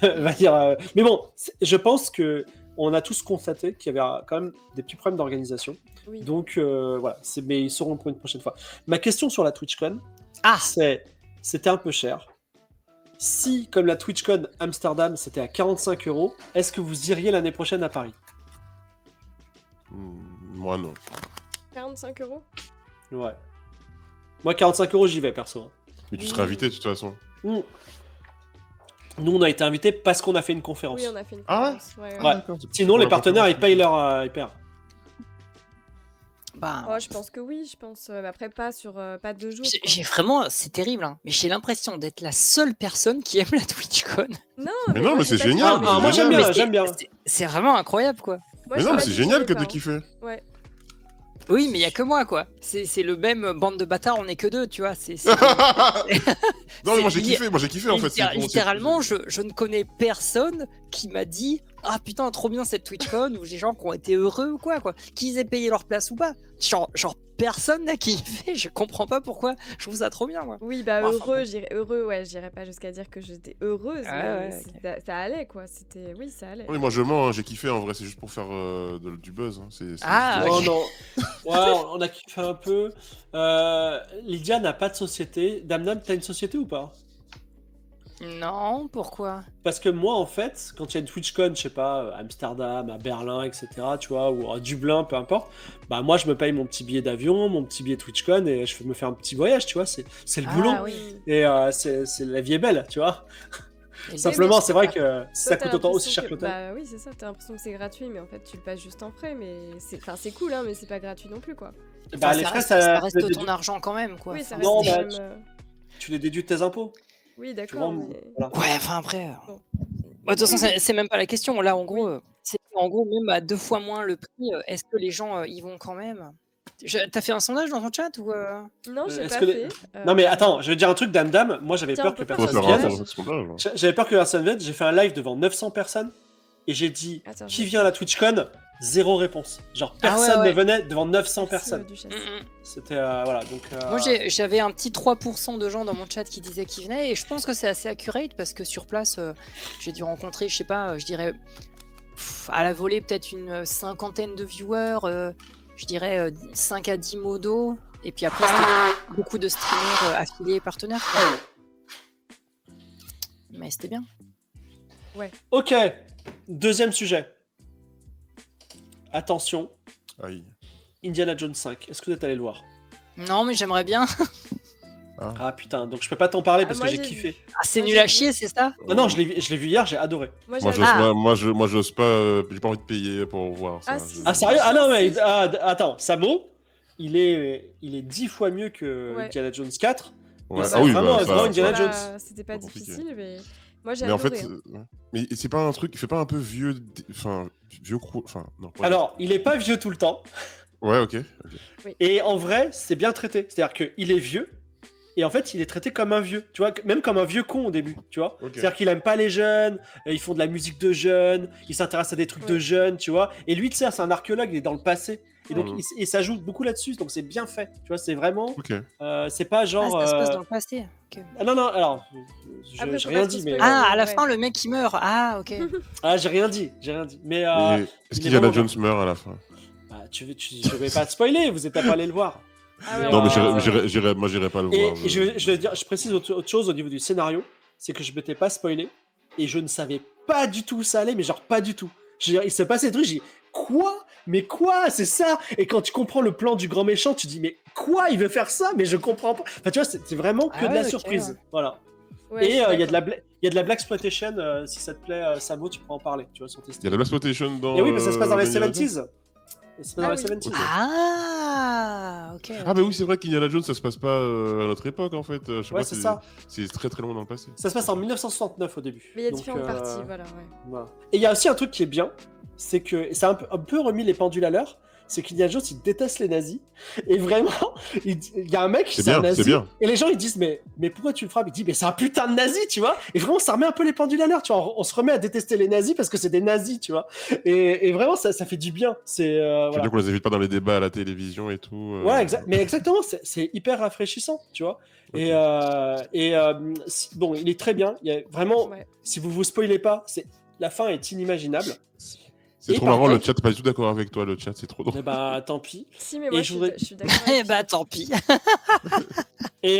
va dire, mais bon, je pense que on a tous constaté qu'il y avait quand même des petits problèmes d'organisation. Oui. Donc voilà, mais ils seront pour une prochaine fois. Ma question sur la TwitchCon, Ah, c'était un peu cher. Si, comme la TwitchCon Amsterdam, c'était à 45 €, est-ce que vous iriez l'année prochaine à Paris? Moi, non. 45 €. Ouais. Moi, 45 €, j'y vais, perso. hein. Mais tu serais invité de toute façon. Nous, on a été invités parce qu'on a fait une conférence. Oui, on a fait une Ah ouais conférence. Ouais, ouais. Ouais. d'accord. Sinon, les partenaires, ils payent leur... bah. Oh, je pense que oui, je pense. Mais après, pas 2 jours. quoi. J'ai vraiment, c'est terrible, hein, mais j'ai l'impression d'être la seule personne qui aime la TwitchCon. Non, Mais non, moi, mais j'ai c'est pas dit génial, ça, mais mais c'est moi, j'aime génial. bien, Mais j'aime bien. c'est vraiment incroyable, quoi. Moi, Mais j'ai non, pas mais c'est dit génial j'irais que pas, de kiffer. hein. Ouais. Oui, mais il y a que moi, quoi. C'est le même bande de bâtards, on est que deux, tu vois. Non, mais moi j'ai c'est- kiffé en fait. Littéralement, je ne connais personne qui m'a dit ah putain, trop bien cette TwitchCon, ou des gens qui ont été heureux ou quoi, qu'ils aient payé leur place ou pas. Genre personne n'a kiffé, je comprends pas pourquoi. Je trouve ça trop bien, moi. Oui, bah Enfin, heureux, ouais, j'irais pas jusqu'à dire que j'étais heureuse, mais ouais, ça allait quoi, oui, ça allait. Oui, moi je mens, hein, j'ai kiffé en vrai, c'est juste pour faire du buzz. Hein. Ah, juste- Oh ok. non. Ouais, on a kiffé un peu. Lydia n'a pas de société. Damnam, t'as une société ou pas? Non, pourquoi? Parce que moi, en fait, quand il y a une TwitchCon, je sais pas, à Amsterdam, à Berlin, etc., tu vois, ou à Dublin, peu importe, bah moi, je me paye mon petit billet d'avion, mon petit billet TwitchCon, et je me fais un petit voyage, tu vois, c'est le boulot. Ah oui. Et la vie est belle, tu vois. Et le Simplement, business, c'est vrai quoi. que ça Toi, coûte autant aussi l'impression cher que l'hôtel. Bah oui, c'est ça, t'as l'impression que c'est gratuit, mais en fait, tu le passes juste en frais, mais c'est cool, hein, mais c'est pas gratuit non plus, quoi. Bah, Enfin, les ça frais, reste, ça, ça reste tu les ton déduis- argent quand même, quoi. Oui, ça Enfin, reste Non, quand bah, même... tu les déduis de tes impôts. Oui, Tu d'accord, vois, mais... voilà. Ouais, enfin après. Bon. De toute façon, c'est même pas la question. Là, en gros, Oui. c'est en gros même à 2 fois moins le prix. Est-ce que les gens y vont quand même? T'as fait un sondage dans ton chat ou Non, j'ai est-ce pas que fait. Non mais attends, je vais dire un truc, Dame. Moi j'avais Tiens, peur on que peut On va faire personne faire un sondage. vienne. sondage. Hein. J'avais peur que personne vienne. J'ai fait un live devant 900 personnes et j'ai dit Attends, qui vient à la TwitchCon. Zéro réponse. Genre Ah ouais, personne ouais. ne venait devant 900 Merci, personnes. Duchesse. C'était voilà donc. Moi, j'avais un petit 3% de gens dans mon chat qui disaient qu'ils venaient, et je pense que c'est assez accurate parce que sur place, j'ai dû rencontrer, je sais pas, je dirais à la volée peut-être une cinquantaine de viewers, je dirais 5 à 10 modos, et puis après, c'était beaucoup de streamers affiliés et partenaires, quoi. Mais c'était bien. Ok. Deuxième sujet. Attention, Aïe. Indiana Jones 5. Est-ce que vous êtes allé le voir? Non, mais j'aimerais bien. Ah putain, donc je peux pas t'en parler parce moi, que j'ai j'ai kiffé. Ah, c'est Moi, nul j'ai à vu. chier, c'est ça? Non, je l'ai vu hier, j'ai adoré. Moi, Moi, j'avoue. j'ose pas. J'ai pas envie de payer pour voir ça. Ah, si, Ah si. sérieux? Ah non mais Si. attends, Samo, il est 10 fois mieux que Ouais. Indiana Jones 4. Ouais. c'est Ah oui, vraiment bah, un grand ça- Indiana ça- Jones. C'était pas Pas compliqué. difficile, mais moi j'ai Mais en adoré. fait, hein. ouais. Mais c'est pas un truc, il fait pas un peu vieux, enfin enfin non. pas Alors, il est pas vieux tout le temps. vieux. Ouais, ok. Et en vrai, c'est bien traité. C'est-à-dire qu'il est vieux. Et en fait, il est traité comme un vieux, tu vois, même comme un vieux con au début, tu vois. Ok. C'est-à-dire qu'il aime pas les jeunes, ils font de la musique de jeunes, ils s'intéressent à des trucs de Ouais. jeunes, tu vois. Et lui, tu sais, c'est un archéologue, il est dans le passé. Et donc, Ouais. il s'ajoute beaucoup là-dessus, donc c'est bien fait, tu vois, c'est vraiment. Ok. C'est pas Ah, genre. ça se passe dans le passé. Ok. Ah non, non, alors. Après, J'ai faut rien pas dit, se mais. spoiler. Ah, à la Ouais. fin, le mec qui meurt. Ah, ok. Ah, j'ai rien dit, j'ai rien dit. Mais. Mais il est-ce est qu'Indiana vraiment Jones meurt à la fin? Bah, je vais pas te spoiler, vous êtes pas allé le voir. Ah ouais, Non, mais ouais. moi, j'irai pas le Et voir. je précise autre chose au niveau du scénario, c'est que je m'étais pas spoilé et je ne savais pas du tout où ça allait, mais genre pas du tout. Je veux dire, il se passait des trucs, j'ai dit quoi? Mais quoi? C'est ça? Et quand tu comprends le plan du grand méchant, tu dis mais quoi? Il veut faire ça? Mais je comprends pas. Enfin, tu vois, c'est vraiment que Ah de la ouais, ok, surprise. ouais. Voilà. Ouais, Et je suis il y a de la d'accord. il y a de la blaxploitation, si ça te plaît, Samo, tu pourras en parler, tu vois, sur tes Il y a streams. de l'exploitation dans. Et oui, parce que ça se passe dans les Indiana Jones. 70s. Ça se passe dans Ah les oui. 70s. Ah, ok. Ah, bah oui, c'est vrai qu'Indiana Jones, ça se passe pas à notre époque en fait. Je sais Ouais, pas, c'est ça. c'est très très loin dans le passé. Ça se passe en 1969 au début. Mais il y a Donc, différentes parties, voilà, ouais. voilà. Et il y a aussi un truc qui est bien, c'est que et ça a un peu remis les pendules à l'heure, c'est qu'Indiana Jones il déteste les nazis. Et vraiment, il y a un mec, C'est c'est un bien, nazi, c'est bien. et les gens ils disent mais pourquoi tu le frappes? Il dit mais c'est un putain de nazi, tu vois. Et vraiment ça remet un peu les pendules à l'heure, tu vois. On se remet à détester les nazis parce que c'est des nazis, tu vois. Et vraiment ça fait du bien. C'est C'est voilà. bien qu'on les évite pas dans les débats à la télévision et tout. Ouais, mais exactement, c'est hyper rafraîchissant, tu vois. Ok. Bon, il est très bien. Il y a vraiment, Ouais. si vous vous spoilez pas, la fin est inimaginable. C'est Et trop par marrant, le contre- chat, pas du tout d'accord avec toi, le chat, c'est trop drôle. Eh bah, tant pis. Si, mais moi Et je je voudrais- suis d'accord. Eh avec bah, toi. tant pis. Et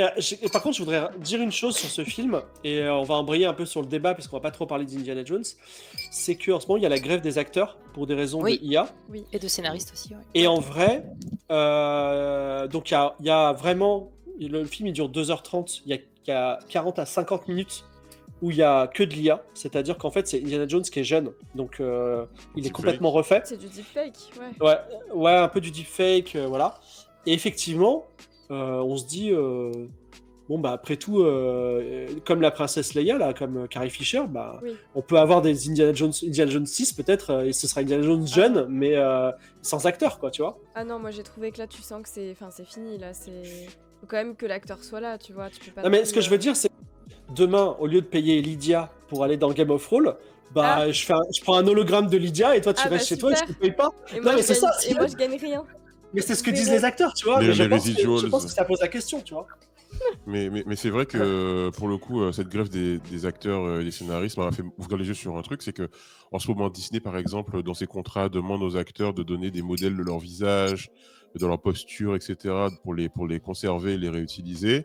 par contre, je voudrais dire une chose sur ce film, et on va embrayer un peu sur le débat, parce qu'on va pas trop parler d'Indiana Jones. C'est qu'en ce moment, il y a la grève des acteurs pour des raisons Oui. de IA. Oui. Et de scénariste aussi, ouais. Et en vrai, donc il y a vraiment. Le film il dure 2h30, il y a 40 à 50 minutes où il y a que de l'IA, c'est-à-dire qu'en fait, c'est Indiana Jones qui est jeune, donc il est Deepfake. complètement refait. C'est du deepfake, ouais. Ouais, un peu du deepfake, voilà. Et effectivement, on se dit, bon, bah, après tout, comme la princesse Leia, là, comme Carrie Fisher, bah, Oui. on peut avoir des Indiana Jones 6 peut-être, et ce sera Indiana Jones jeune, mais sans acteur, quoi, tu vois. Ah non, moi j'ai trouvé que là tu sens que c'est fini là, c'est faut quand même que l'acteur soit là, tu vois, tu peux pas Non, mais non ce plus, que je veux dire, c'est demain, au lieu de payer Lydia pour aller dans Game of Thrones, bah, je prends un hologramme de Lydia et toi, tu Ah, restes bah, chez toi et je super. te paye pas. Et Non, moi, mais je c'est gagne... ça, et moi je gagne rien. Mais c'est ce que Mais disent bon. les acteurs, tu vois. Les- Mais je les pense residuals. que ça pose la question, tu vois. Mais c'est vrai que pour le coup, cette grève des acteurs et des scénaristes m'a fait ouvrir les yeux sur un truc, c'est que en ce moment, Disney, par exemple, dans ses contrats, demande aux acteurs de donner des modèles de leur visage, de leur posture, etc., pour les conserver et les réutiliser.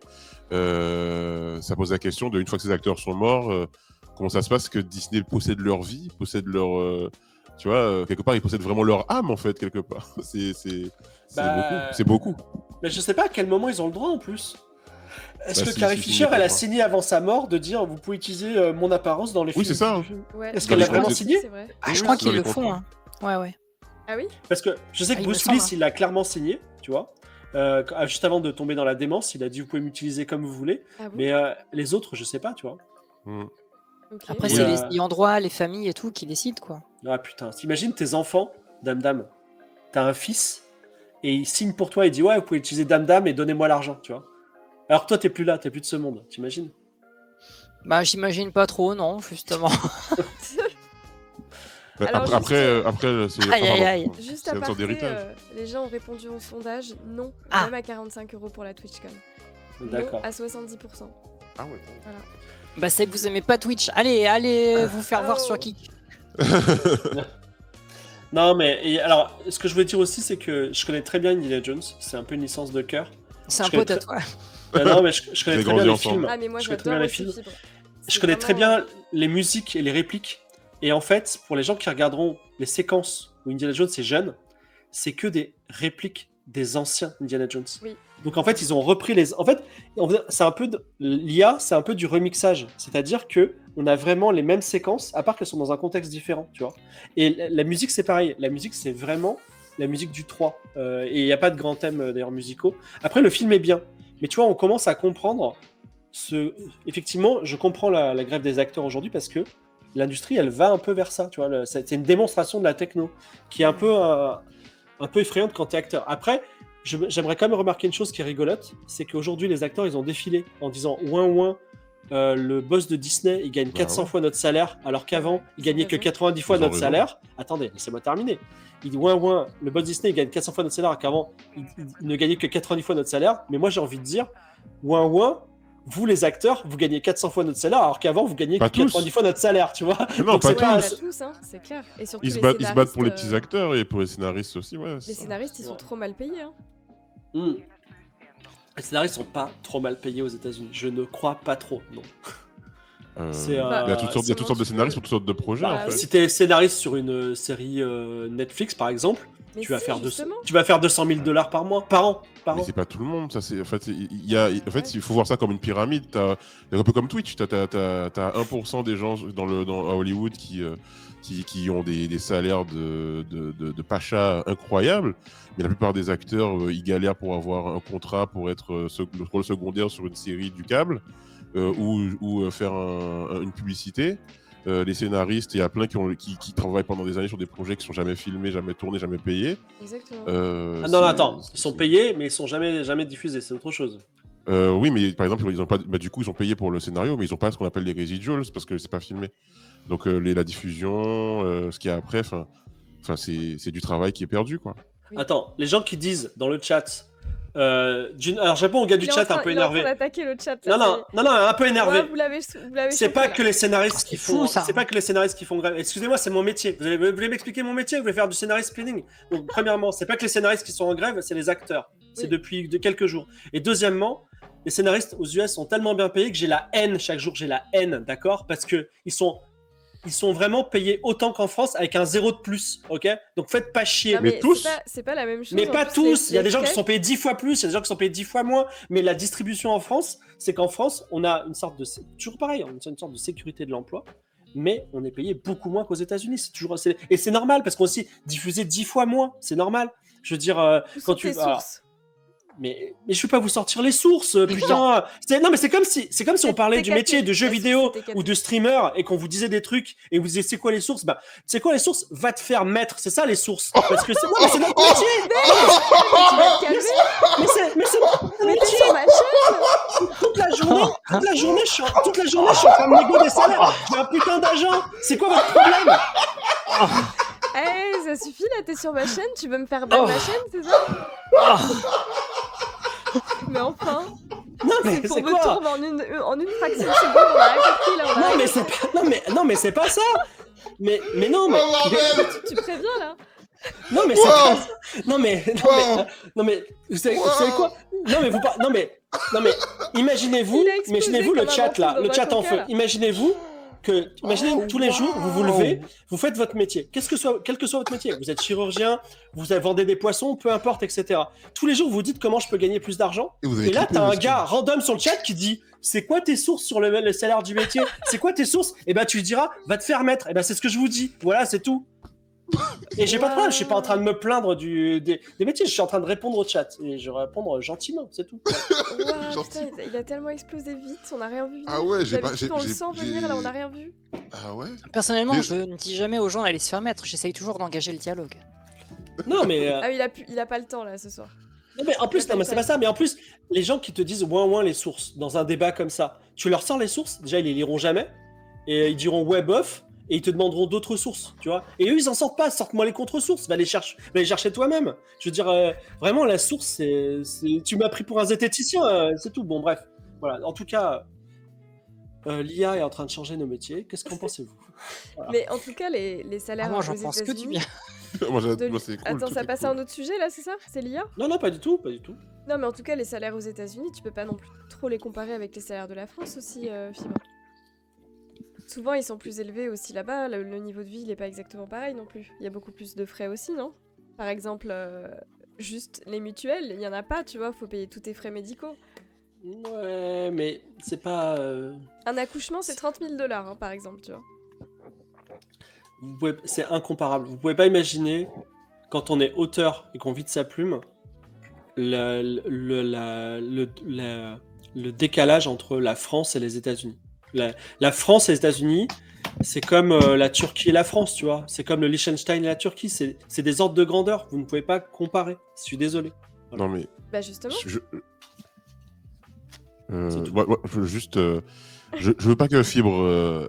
Ça pose la question de, une fois que ces acteurs sont morts, comment ça se passe que Disney possède leur vie, possède leur... tu vois, quelque part, ils possèdent vraiment leur âme, en fait, quelque part. C'est Bah, beaucoup. C'est beaucoup. Mais je sais pas à quel moment ils ont le droit en plus. Est-ce Bah, que si, Carrie si, Fisher, si, elle a quoi. signé avant sa mort de dire vous pouvez utiliser mon apparence dans les films? Oui, c'est ça, hein. Ouais. Est-ce Dans qu'elle les a vraiment contrats, signé? C'est vrai. Ah, Oui, je oui, crois c'est dans qu'ils les le font, contrats. hein. Ouais, ouais. Ah oui. Parce que je sais que Ah, il me Bruce semble, Willis, hein. il l'a clairement signé, tu vois. Juste avant de tomber dans la démence, il a dit vous pouvez m'utiliser comme vous voulez. Ah bon. Mais les autres, je sais pas, tu vois. Mm. Ok. Après, Oui, c'est les ayants droit, les familles et tout qui décident, quoi. Ah putain, t'imagines tes enfants, dame, t'as un fils, et il signe pour toi, il dit ouais, vous pouvez utiliser Dame et donnez-moi l'argent, tu vois. Alors toi, t'es plus là, t'es plus de ce monde, t'imagines? Bah, j'imagine pas trop, non, justement. Alors, Après, c'est Aïe, aïe, aïe. Juste c'est à une sorte part, d'héritage. les gens ont répondu au sondage non, Ah. même à 45 € pour la TwitchCon. D'accord. Non à 70%. Ah ouais. Bah, c'est que vous aimez pas Twitch. Allez vous faire voir sur Kik. Non, mais alors, ce que je veux dire aussi, c'est que je connais très bien Indiana Jones. C'est un peu une licence de cœur. C'est un Je connais pote à très- toi. Non, mais je connais Vous très avez bien grandi les ensemble. films. Ah, mais moi Je connais très bien j'adore les aussi films. Fibre. Je C'est connais très vraiment, bien les musiques et les répliques. Et en fait, pour les gens qui regarderont les séquences où Indiana Jones est jeune, c'est que des répliques des anciens Indiana Jones. Oui. Donc en fait, ils ont repris les. En fait, c'est un peu l'IA, c'est un peu du remixage. C'est-à-dire que on a vraiment les mêmes séquences, à part qu'elles sont dans un contexte différent, tu vois. Et la musique, c'est pareil. La musique, c'est vraiment la musique du 3. Et il n'y a pas de grands thèmes d'ailleurs musicaux. Après, le film est bien. Mais tu vois, on commence à comprendre effectivement, je comprends la grève des acteurs aujourd'hui parce que l'industrie, elle va un peu vers ça. Tu vois, c'est une démonstration de la techno qui est un peu effrayante quand tu es acteur. Après, j'aimerais quand même remarquer une chose qui est rigolote, c'est qu'aujourd'hui, les acteurs, ils ont défilé en disant ouin ouin. Le boss de Disney, il gagne 400 ouais. fois notre salaire, alors qu'avant, il gagnait que 90 fois Ils ont notre raison. salaire. Attendez, laissez-moi terminer. Il dit ouin ouin, le boss Disney, il gagne 400 fois notre salaire, alors qu'avant, il ne gagnait que 90 fois notre salaire. Mais moi, j'ai envie de dire, ouin ouin, vous les acteurs, vous gagnez 400 fois notre salaire, alors qu'avant, vous gagnez Pas que 90 fois notre salaire, tu vois. Non, Donc, pas c'est Ouais, pas- on a tous, hein, c'est clair. Et surtout Ils se les battent pour les scénaristes, petits acteurs et pour les scénaristes aussi, ouais. Les c'est ça. scénaristes, ils sont Ouais. trop mal payés. Hein. Hmm. Les scénaristes sont pas trop mal payés aux États-Unis. Je ne crois pas trop, non. C'est, Bah, il y a toutes sortes, il y a toutes sortes de comment tu scénaristes peux- pour toutes sortes de projets, Bah, en fait. si t'es scénariste sur une série Netflix, par exemple, Mais tu vas si, faire justement. tu vas faire 200 000 $ par mois, par an. Mais c'est pas tout le monde, ça c'est en fait il faut voir ça comme une pyramide. T'as un peu comme Twitch, t'as 1% des gens à Hollywood qui ont des salaires de pacha incroyables, mais la plupart des acteurs ils galèrent pour avoir un contrat pour être le rôle secondaire sur une série du câble ou faire une publicité. Les scénaristes, il y a plein qui travaillent pendant des années sur des projets qui sont jamais filmés, jamais tournés, jamais payés. Exactement. Ah non, attends, ils sont payés, mais ils sont jamais diffusés, c'est autre chose. Oui, mais par exemple, ils ont pas, du coup, ils ont payé pour le scénario, mais ils n'ont pas ce qu'on appelle les residuals parce que c'est pas filmé. Donc la diffusion, ce qu'il y a après, c'est du travail qui est perdu, quoi. Oui. Attends, les gens qui disent dans le chat, alors j'aime pas au gars du Il est en chat train- un peu il est en train énervé. d'attaquer le chat. là, Non, ça y est. un peu énervé. Ouais, vous l'avez C'est pas chauffé, que là. les scénaristes qui C'est fou, font. ça. C'est pas que les scénaristes qui font grève. Excusez-moi, c'est mon métier. Vous voulez m'expliquer mon métier? Vous voulez faire du scénariste planning? Donc, premièrement, c'est pas que les scénaristes qui sont en grève, c'est les acteurs. C'est Oui. depuis quelques jours. Et deuxièmement, les scénaristes aux US sont tellement bien payés que j'ai la haine chaque jour. J'ai la haine, d'accord? Parce que ils sont vraiment payés autant qu'en France avec un zéro de plus, ok? Donc faites pas chier. Non, Mais tous. c'est pas la même chose. Mais en pas plus, tous, il y a les des gens qui frais- sont payés 10 fois plus, il y a des gens qui sont payés 10 fois moins, mais la distribution en France, c'est qu'en France, on a une sorte de... Toujours pareil, on a une sorte de sécurité de l'emploi, mais on est payé beaucoup moins qu'aux États-Unis. Et c'est normal, parce qu'on aussi diffusé 10 fois moins, c'est normal. Je veux dire, Où quand sont tu... tes alors, sources mais je vais pas vous sortir les sources, Mais putain. Non, mais c'est comme si on C'est parlait du TKT, métier de jeu la source, vidéo c'est TKT. ou de streamer et qu'on vous disait des trucs et vous disiez c'est quoi les sources? Bah, c'est quoi les sources? Va te faire mettre, c'est ça les sources. Parce que c'est ouais, mais c'est notre métier. Tu vas te calmer, Mais c'est notre mais t'es métier. sur ma chaîne. Toute la journée, je suis en train de négocier des salaires. J'ai un putain d'agent. C'est quoi votre problème? Eh, ça suffit là, t'es sur ma chaîne, tu veux me faire ban ma chaîne, c'est ça Mais enfin, Non, mais c'est pour c'est me quoi? tourner en une fraction de seconde, on a rien compris là, on a Non, rien mais c'est pas... non, mais c'est pas ça. Mais non, mais... Tu préviens là Non mais c'est pas... non mais vous savez quoi? Non mais imaginez-vous Il a explosé le comme un chat là, vampire le dans chat un en feu. coca, là. Imaginez tous les jours vous vous levez, vous faites votre métier. Quel que soit votre métier, vous êtes chirurgien, vous vendez des poissons, peu importe, etc. Tous les jours vous dites comment je peux gagner plus d'argent. Et vous avez Et là clippé, t'as un monsieur. gars random sur le chat qui dit c'est quoi tes sources sur le salaire du métier? C'est quoi tes sources? Et ben tu lui diras va te faire mettre. Et ben c'est ce que je vous dis. Voilà, c'est tout. Et j'ai pas de problème, je suis pas en train de me plaindre des métiers, je suis en train de répondre au chat. Et je vais répondre gentiment, c'est tout. Ouah, Gentil. putain, il a tellement explosé vite, on a rien vu. Ah ouais, j'ai pas- D'habitude, j'ai- on le j'ai- sent venir, j'ai- là on a rien vu. Ah ouais. Personnellement, Mais- je ne dis jamais aux gens d'aller se faire mettre. J'essaye toujours d'engager le dialogue. Non, mais, Ah, il a pas le temps là ce soir. non, mais en plus, non, mais c'est pas ça. Mais en plus, les gens qui te disent ouin les sources dans un débat comme ça, tu leur sors les sources, déjà ils les liront jamais, et ils diront ouais bof, et ils te demanderont d'autres sources, tu vois. Et eux ils en sortent pas, sorte-moi les contre-sources, va les chercher toi-même. Je veux dire, vraiment la source, tu m'as pris pour un zététicien, c'est tout. Bon bref, voilà. En tout cas, l'IA est en train de changer nos métiers. Qu'est-ce qu'en pensez-vous? Voilà. Mais en tout cas, les salaires moi, aux j'en pense que du États-Unis. bien. Moi, de- moi, c'est cool. Attends, tout ça est passe cool. à un autre sujet là, c'est ça? C'est l'IA? Non, non, pas du tout, pas du tout. Non, mais en tout cas, les salaires aux États-Unis, tu peux pas non plus trop les comparer avec les salaires de la France aussi, Fibre. Souvent, ils sont plus élevés aussi là-bas. Le niveau de vie, il est pas exactement pareil non plus. Il y a beaucoup plus de frais aussi, non? Par exemple, juste les mutuelles, il y en a pas, tu vois. Faut payer tous tes frais médicaux. Ouais, mais c'est pas. Un accouchement, c'est 30 000 $, hein, par exemple, tu vois. C'est incomparable. Vous pouvez pas imaginer, quand on est auteur et qu'on vit de sa plume, le décalage entre la France et les États-Unis. La France et les États-Unis, c'est comme la Turquie et la France, tu vois. C'est comme le Liechtenstein et la Turquie. C'est des ordres de grandeur. Vous ne pouvez pas comparer. Je suis désolé. Non, mais Bah, justement. C'est tout. moi, je veux juste. Je veux pas que Fibre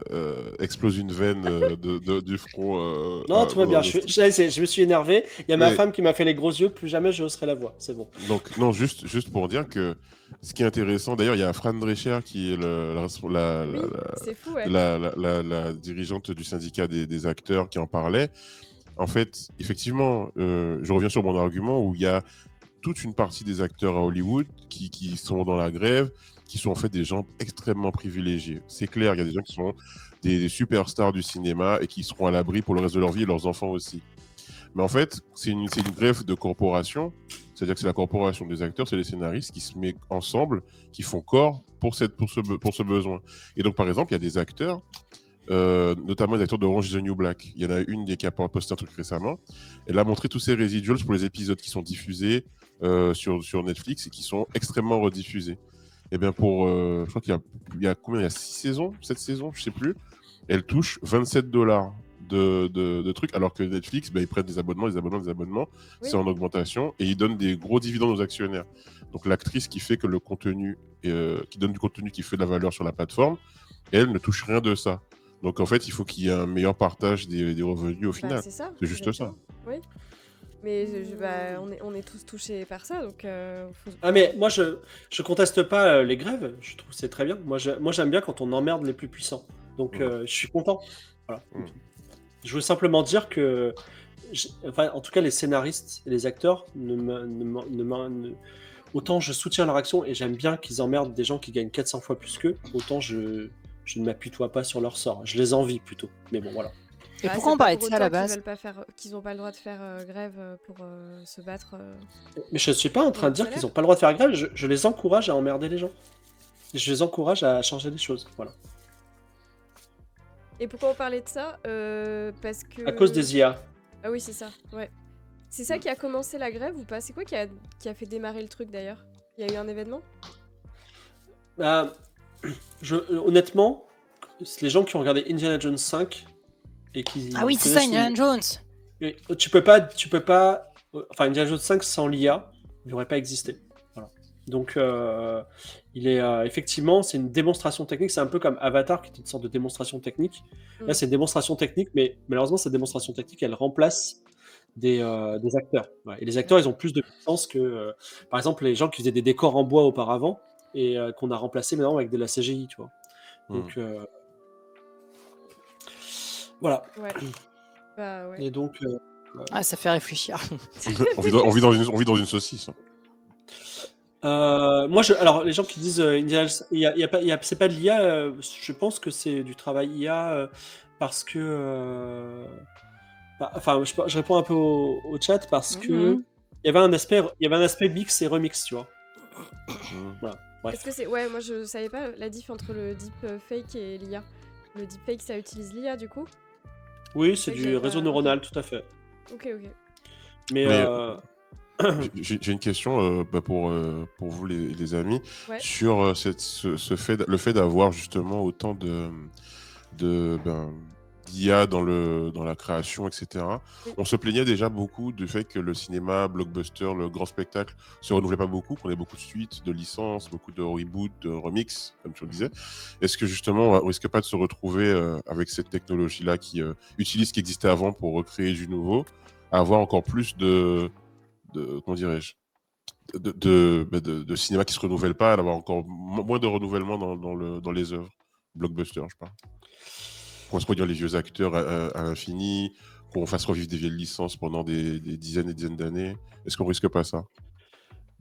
explose une veine du front. Non, tout va bien. de- Je me suis énervé. Il y a ma Mais- femme qui m'a fait les gros yeux. Plus jamais je hausserai la voix. C'est bon. Donc, non, juste pour dire que ce qui est intéressant, d'ailleurs, il y a Fran Drescher qui est Oui, c'est fou, ouais. la dirigeante du syndicat des acteurs qui en parlait. En fait, effectivement, je reviens sur mon argument où il y a toute une partie des acteurs à Hollywood qui sont dans la grève, qui sont en fait des gens extrêmement privilégiés. C'est clair, il y a des gens qui sont des superstars du cinéma et qui seront à l'abri pour le reste de leur vie et leurs enfants aussi. Mais en fait, c'est une grève de corporation, c'est-à-dire que c'est la corporation des acteurs, c'est les scénaristes qui se mettent ensemble, qui font corps pour ce besoin. Et donc, par exemple, il y a des acteurs, notamment les acteurs de Orange is the New Black. Il y en a une qui a posté un truc récemment. Elle a montré tous ses residuals pour les épisodes qui sont diffusés sur Netflix et qui sont extrêmement rediffusés. Et bien je crois qu'il y a combien? Il y a 6 saisons, 7 saisons, je sais plus. Elle touche $27 de trucs, alors que Netflix, ils prennent des abonnements. Oui. C'est en augmentation et ils donnent des gros dividendes aux actionnaires. Donc l'actrice qui fait que le contenu, qui donne du contenu qui fait de la valeur sur la plateforme, elle ne touche rien de ça. Donc en fait, il faut qu'il y ait un meilleur partage des revenus au final. C'est ça. C'est juste ça. Oui. Mais on est tous touchés par ça, donc. Ah mais moi je conteste pas les grèves, je trouve que c'est très bien. Moi j'aime bien quand on emmerde les plus puissants. Donc je suis content. Voilà. Je veux simplement dire que en tout cas les scénaristes et les acteurs autant je soutiens leur action et j'aime bien qu'ils emmerdent des gens qui gagnent 400 fois plus qu'eux, autant je ne m'apitoie pas sur leur sort. Je les envie plutôt. Mais bon voilà. Et Bah, pourquoi c'est on pas parlait de pour ça à la autant base? qu'ils n'ont pas le droit de faire grève pour se battre. Mais je suis pas en train de dire salaire. qu'ils ont pas le droit de faire grève, je les encourage à emmerder les gens. Je les encourage à changer les choses. Voilà. Et pourquoi on parlait de ça? Parce que. À cause des IA. Ah oui, c'est ça, ouais. C'est ça qui a commencé la grève ou pas? C'est quoi qui a fait démarrer le truc d'ailleurs? Il y a eu un événement? Bah, honnêtement, c'est les gens qui ont regardé Indiana Jones 5 et qui. Ah oui, c'est ça, connaissent Indiana Jones. Et tu peux pas. Enfin, Indiana Jones 5 sans l'IA, il n'aurait pas existé. Voilà. Donc, il est effectivement, c'est une démonstration technique. C'est un peu comme Avatar, qui est une sorte de démonstration technique. Là, c'est une démonstration technique, mais malheureusement, cette démonstration technique, elle remplace des acteurs. Ouais. Et les acteurs, ils ont plus de puissance que, par exemple, les gens qui faisaient des décors en bois auparavant et qu'on a remplacé maintenant avec de la CGI, tu vois. Donc, voilà. Ouais. Bah ouais. Et donc. Ah, ça fait réfléchir. on vit dans une saucisse. Moi, alors les gens qui disent c'est pas de l'IA, je pense que c'est du travail IA parce que, enfin, je réponds un peu au chat parce que il y avait un aspect mix et remix, tu vois. Voilà. Bref. Est-ce que c'est. Ouais, moi je savais pas la diff entre le deep fake et l'IA. Le deep fake, ça utilise l'IA du coup? Oui, c'est Ouais, du j'avais réseau pas- neuronal, tout à fait. Ok. Mais, J'ai une question pour vous les amis Ouais. sur le fait d'avoir justement autant d'IA dans la création, etc. Oui. On se plaignait déjà beaucoup du fait que le cinéma, blockbuster, le grand spectacle se renouvelait pas beaucoup, qu'on ait beaucoup de suites, de licences, beaucoup de reboots, de remix, comme tu le disais. Est-ce que justement, on risque pas de se retrouver avec cette technologie-là qui utilise ce qui existait avant pour recréer du nouveau, à avoir encore plus comment dirais-je, de cinéma qui se renouvelle pas, d'avoir encore moins de renouvellement dans les œuvres blockbuster, je parle. Qu'on se produire les vieux acteurs à l'infini, qu'on fasse revivre des vieilles licences pendant des dizaines et dizaines d'années. Est-ce qu'on risque pas ça?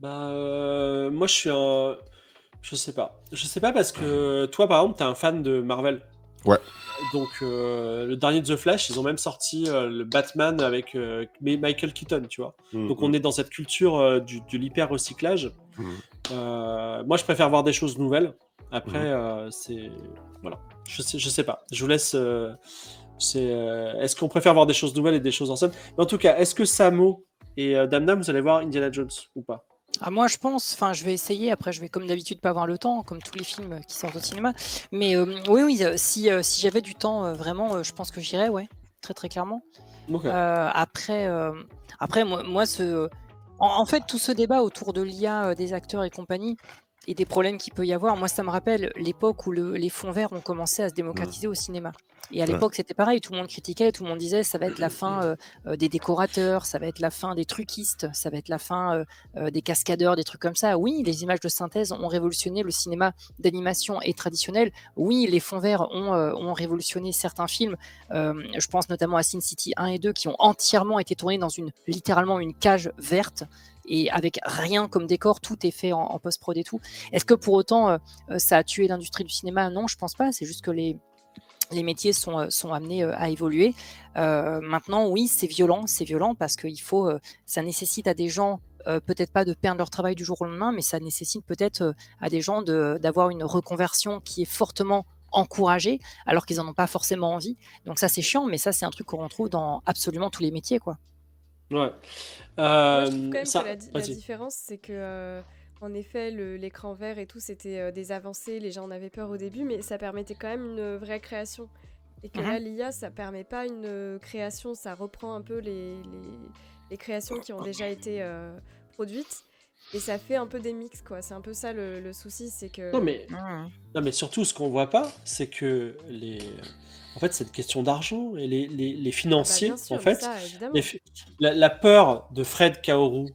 Moi, je sais pas. Je sais pas parce que toi, par exemple, t'es un fan de Marvel. Ouais. Donc, le dernier The Flash, ils ont même sorti le Batman avec Michael Keaton, tu vois. Donc, on est dans cette culture de l'hyper-recyclage. Moi, je préfère voir des choses nouvelles. Après, c'est... Voilà. Je sais pas. Je vous laisse... Est-ce qu'on préfère voir des choses nouvelles et des choses anciennes? Mais en tout cas, est-ce que Samo et Damnam, vous allez voir Indiana Jones ou pas? Ah, moi, je pense, enfin, je vais essayer. Après, je vais comme d'habitude pas avoir le temps, comme tous les films qui sortent au cinéma. Mais oui, si j'avais du temps, vraiment, je pense que j'irais, ouais, très très clairement. Ok. Après, moi en fait, tout ce débat autour de l'IA des acteurs et compagnie et des problèmes qu'il peut y avoir, moi, ça me rappelle l'époque où les fonds verts ont commencé à se démocratiser au cinéma. Et à Ouais. l'époque, c'était pareil, tout le monde critiquait, tout le monde disait ça va être la fin des décorateurs, ça va être la fin des truquistes, ça va être la fin des cascadeurs, des trucs comme ça. Oui, les images de synthèse ont révolutionné le cinéma d'animation et traditionnel. Oui, les fonds verts ont révolutionné certains films. Je pense notamment à Sin City 1 et 2 qui ont entièrement été tournés dans littéralement une cage verte et avec rien comme décor, tout est fait en post-prod et tout. Est-ce que pour autant ça a tué l'industrie du cinéma? Non, je pense pas. C'est juste que les métiers sont amenés à évoluer. Maintenant, oui, c'est violent parce que ça nécessite à des gens peut-être pas de perdre leur travail du jour au lendemain, mais ça nécessite peut-être à des gens d'avoir une reconversion qui est fortement encouragée, alors qu'ils n'en ont pas forcément envie. Donc ça, c'est chiant, mais ça, c'est un truc qu'on retrouve dans absolument tous les métiers, quoi. Ouais. Moi, je trouve quand même Ça... que la Vas-y. différence, c'est que, en effet, l'écran vert et tout, c'était des avancées, les gens en avaient peur au début, mais ça permettait quand même une vraie création. Et que là, l'IA, ça permet pas une création, ça reprend un peu les créations qui ont déjà été produites, et ça fait un peu des mix, quoi. C'est un peu ça le souci, c'est que... Non, mais surtout, ce qu'on voit pas, c'est que en fait, c'est une question d'argent et les Ah bah, financiers, bien sûr, en mais fait, ça, évidemment. la peur de Fred Kaoru,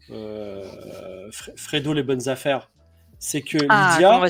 Fredo les bonnes affaires, c'est que comment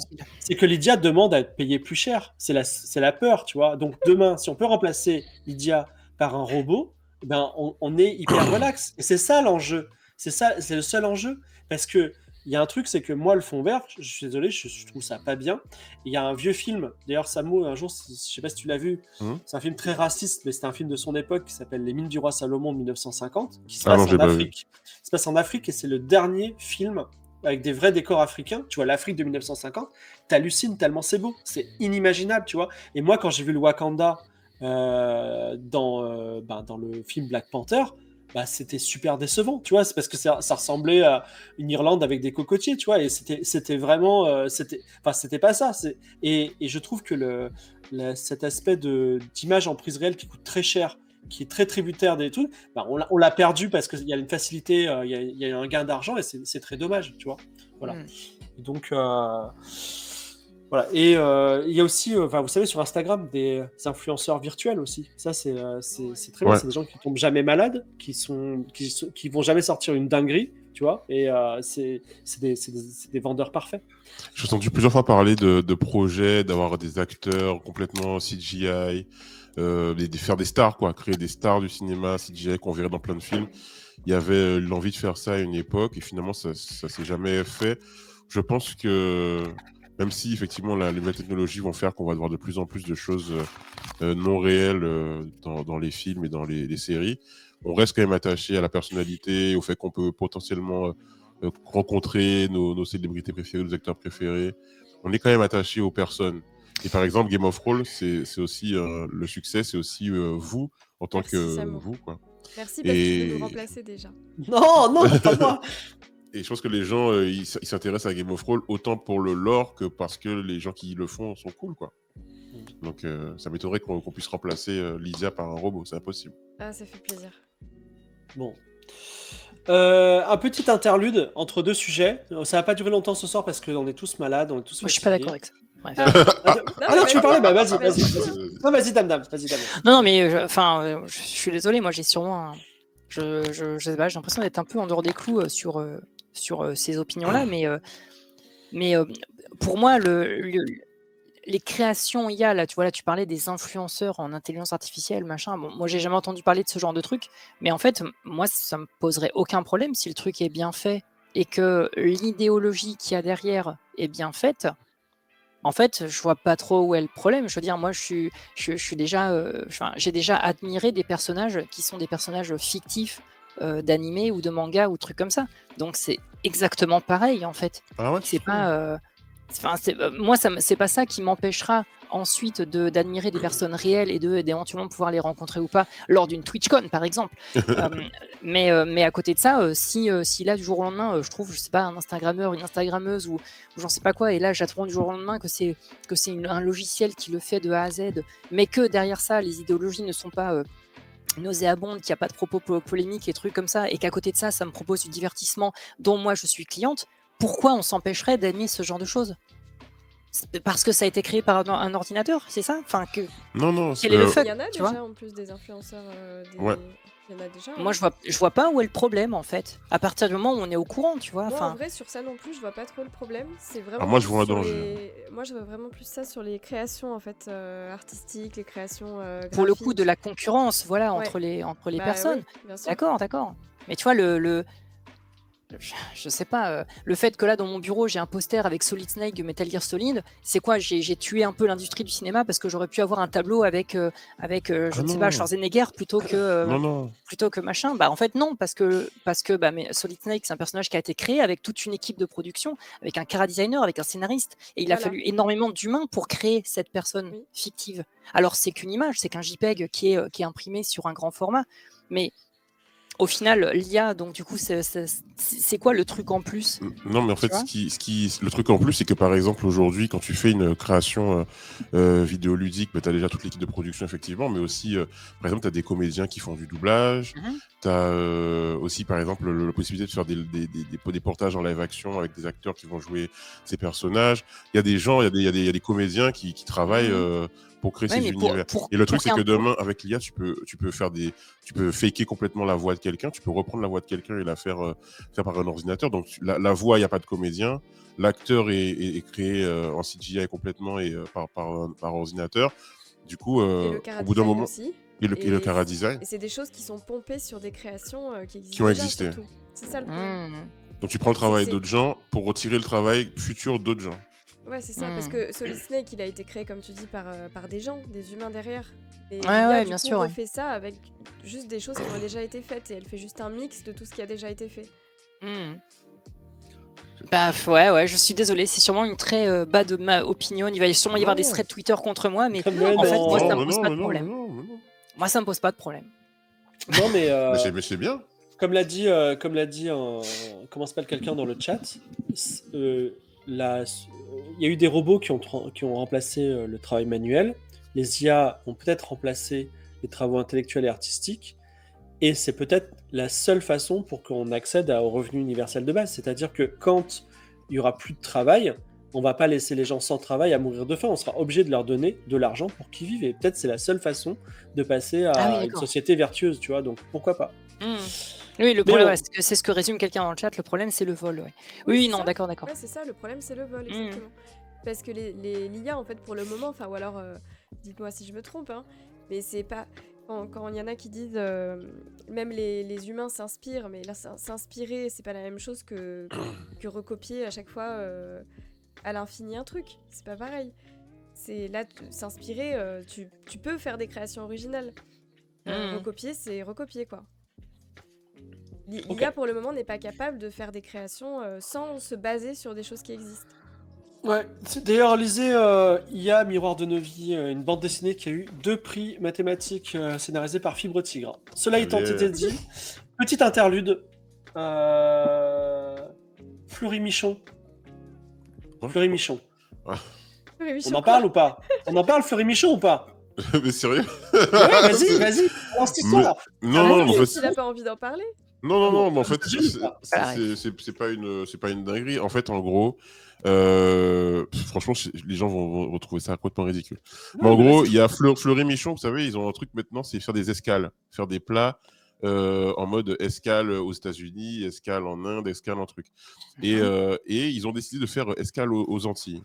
Lydia demande à être payée plus cher. C'est la peur, tu vois. Donc demain, si on peut remplacer Lydia par un robot, ben on est hyper relax. Et c'est ça l'enjeu. C'est le seul enjeu. Parce que il y a un truc, c'est que moi, le fond vert, je suis désolé, je trouve ça pas bien. Il y a un vieux film, d'ailleurs, Samo, un jour, je sais pas si tu l'as vu, c'est un film très raciste, mais c'est un film de son époque qui s'appelle Les Mines du Roi Salomon de 1950, qui se passe en Afrique. Il se passe en Afrique et c'est le dernier film avec des vrais décors africains. Tu vois, l'Afrique de 1950, t'hallucines tellement c'est beau, c'est inimaginable, tu vois. Et moi, quand j'ai vu le Wakanda dans le film Black Panther, bah, c'était super décevant, tu vois, c'est parce que ça ressemblait à une Irlande avec des cocotiers, tu vois, et c'était vraiment, c'était pas ça, et je trouve que cet aspect d'image en prise réelle qui coûte très cher, qui est très tributaire des trucs, bah, on l'a perdu parce qu'il y a une facilité, il y a un gain d'argent, et c'est très dommage, tu vois, voilà. Et donc, voilà. Et il y a aussi, vous savez, sur Instagram, des influenceurs virtuels aussi. Ça, c'est très bien. Ouais. C'est des gens qui tombent jamais malades, qui vont jamais sortir une dinguerie, tu vois. Et c'est des vendeurs parfaits. J'ai entendu plusieurs fois parler de projets, d'avoir des acteurs complètement CGI, de faire des stars, quoi, créer des stars du cinéma CGI qu'on verrait dans plein de films. Il y avait l'envie de faire ça à une époque et finalement ça s'est jamais fait. Je pense que même si effectivement les nouvelles technologies vont faire qu'on va voir de plus en plus de choses non réelles dans les films et dans les séries, on reste quand même attaché à la personnalité, au fait qu'on peut potentiellement rencontrer nos célébrités préférées, nos acteurs préférés. On est quand même attaché aux personnes. Et par exemple, Game of Thrones, c'est aussi le succès, c'est aussi vous en tant Merci, que Samo. vous, quoi. Merci parce que tu veux nous remplacer déjà. Non, pas moi. Et je pense que les gens, ils s'intéressent à Game of Thrones autant pour le lore que parce que les gens qui le font sont cool, quoi. Donc ça m'étonnerait qu'on puisse remplacer Lysia par un robot, c'est impossible. Ah, ça fait plaisir. Bon. Un petit interlude entre deux sujets. Ça va pas durer longtemps ce soir parce qu'on est tous malades, on est tous Moi, je suis pas fatigués. d'accord avec ça. Bref. Ah non, tu veux parler? Bah vas-y, vas-y. Vas-y. Non, vas-y, Dame. Vas-y, Dame. Non, mais je suis désolé, moi j'ai sûrement je sais pas, j'ai l'impression d'être un peu en dehors des clous sur ces opinions-là, mais pour moi, les créations IA, là, tu vois, là, tu parlais des influenceurs en intelligence artificielle, machin. Bon, moi, j'ai jamais entendu parler de ce genre de truc, mais en fait, moi, ça me poserait aucun problème si le truc est bien fait et que l'idéologie qu'il y a derrière est bien faite. En fait, je vois pas trop où est le problème. Je veux dire, moi, je suis déjà, j'ai déjà admiré des personnages qui sont des personnages fictifs d'animé ou de manga ou trucs comme ça. Donc, c'est exactement pareil, en fait. Ah ouais, tu C'est trouves? pas, moi, c'est pas ça qui m'empêchera ensuite d'admirer des personnes réelles et d'éventuellement pouvoir les rencontrer ou pas lors d'une TwitchCon, par exemple. Mais à côté de ça, si là, du jour au lendemain, je trouve, je sais pas, un Instagrammeur, une Instagrammeuse ou j'en sais pas quoi, et là, j'apprends du jour au lendemain que c'est un logiciel qui le fait de A à Z, mais que derrière ça, les idéologies ne sont pas nauséabondes, qu'il n'y a pas de propos polémiques et trucs comme ça, et qu'à côté de ça, ça me propose du divertissement dont moi, je suis cliente, pourquoi on s'empêcherait d'aimer ce genre de choses? Parce que ça a été créé par un ordinateur, c'est ça? Enfin, Non, quel est le fuck, Il y en a tu vois? déjà en plus des influenceurs. Ouais. Il y en a déjà. Moi, je vois pas où est le problème, en fait. À partir du moment où on est au courant, tu vois. Moi, en Enfin, vrai, sur ça non plus, je vois pas trop le problème. C'est vraiment. Alors moi, je plus vois un sur danger. Moi, je vois vraiment plus ça sur les créations en fait artistiques, les créations pour le coup, de graphiques. la concurrence, voilà, Ouais. entre les Bah, personnes. oui, bien sûr. D'accord. Mais tu vois, je sais pas, le fait que là, dans mon bureau, j'ai un poster avec Solid Snake de Metal Gear Solid, c'est quoi? J'ai tué un peu l'industrie du cinéma parce que j'aurais pu avoir un tableau avec, je Ah ne sais pas, non, Schwarzenegger non. plutôt que machin. Bah, en fait, non, parce que bah, mais Solid Snake, c'est un personnage qui a été créé avec toute une équipe de production, avec un chara designer, avec un scénariste, et il a Voilà. fallu énormément d'humains pour créer cette personne Oui. fictive. Alors, c'est qu'une image, c'est qu'un JPEG qui est imprimé sur un grand format, mais au final, l'IA, donc du coup, c'est quoi le truc en plus? Non, mais en Tu fait, vois? le truc en plus, c'est que par exemple, aujourd'hui, quand tu fais une création vidéoludique, bah, tu as déjà toute l'équipe de production, effectivement, mais aussi, par exemple, tu as des comédiens qui font du doublage, Mhm. tu as aussi, par exemple, la possibilité de faire des portages en live action avec des acteurs qui vont jouer ces personnages. Il y a des gens, il y a des comédiens qui travaillent pour créer Ouais, ces mais univers. Et le truc, c'est qu'un que demain, avec l'IA, tu peux faker complètement la voix de quelqu'un, tu peux reprendre la voix de quelqu'un et la faire par un ordinateur. Donc la voix, il n'y a pas de comédien. L'acteur est créé en CGI complètement et par ordinateur. Du coup, Et le au chara bout d'un design moment, aussi. et le chara design Et c'est des choses qui sont pompées sur des créations qui qui existent ont déjà, existé. surtout. C'est ça le problème. Mhm. Donc tu prends le travail c'est- d'autres gens pour retirer le travail futur d'autres gens. Ouais, c'est ça, parce Mhm. que Solid Snake, il a été créé, comme tu dis, par des gens, des humains derrière. Et Ouais, l'IA, ouais, du bien coup, sûr, ouais. refait ça avec juste des choses qui ont déjà été faites. Et elle fait juste un mix de tout ce qui a déjà été fait. Mhm. Bah ouais, je suis désolée, c'est sûrement une très bad opinion. Il va sûrement y avoir des Non. threads Twitter contre moi, mais Mais en fait, moi, ça non. me pose pas de problème. Moi, ça me pose pas de problème. Non, mais Mais c'est bien. comme l'a dit, comment s'appelle quelqu'un dans le chat, il y a eu des robots qui ont remplacé le travail manuel. Les IA ont peut-être remplacé les travaux intellectuels et artistiques. Et c'est peut-être la seule façon pour qu'on accède au revenu universel de base. C'est-à-dire que quand il y aura plus de travail, on va pas laisser les gens sans travail à mourir de faim. On sera obligé de leur donner de l'argent pour qu'ils vivent. Et peut-être c'est la seule façon de passer Ah oui, à une d'accord. société vertueuse, tu vois. Donc pourquoi pas. Oui, le Mais problème, on- ouais, c'est ce que résume quelqu'un dans le chat, le problème, c'est le vol, ouais. Oui, Oui, c'est non, ça. d'accord. Ouais, c'est ça, le problème, c'est le vol, Mm. exactement. Parce que l'IA, en fait, pour le moment, enfin, ou alors, dites-moi si je me trompe, hein, mais c'est pas. Quand il y en a qui disent, même les humains s'inspirent, mais là, s'inspirer, c'est pas la même chose que recopier à chaque fois à l'infini un truc. C'est pas pareil. C'est là, s'inspirer, tu peux faire des créations originales. Recopier, c'est recopier, quoi. L'IA, pour le moment, n'est pas capable de faire des créations sans se baser sur des choses qui existent. Ouais, d'ailleurs, lisez IA Miroir de nos vies, une bande dessinée qui a eu 2 prix mathématiques scénarisés par Fibre Tigre. Cela étant Allez. été dit, petite interlude. Fleury Michon. Ouais. Fleury Michon. Ouais. On en parle ou pas? On en parle, Fleury Michon, ou pas? Mais sérieux? Ouais, vas-y, lance cette histoire. Non, mais en fait, Tu n'as pas envie d'en parler? non, mais en fait, Voilà. c'est pas une dinguerie. En fait, en gros, franchement, les gens vont trouver ça complètement ridicule. Mais en gros, il y a Fleury Michon, vous savez, ils ont un truc maintenant, c'est faire des escales, faire des plats en mode escale aux États-Unis, escale en Inde, escale en truc. Et ils ont décidé de faire escale aux Antilles.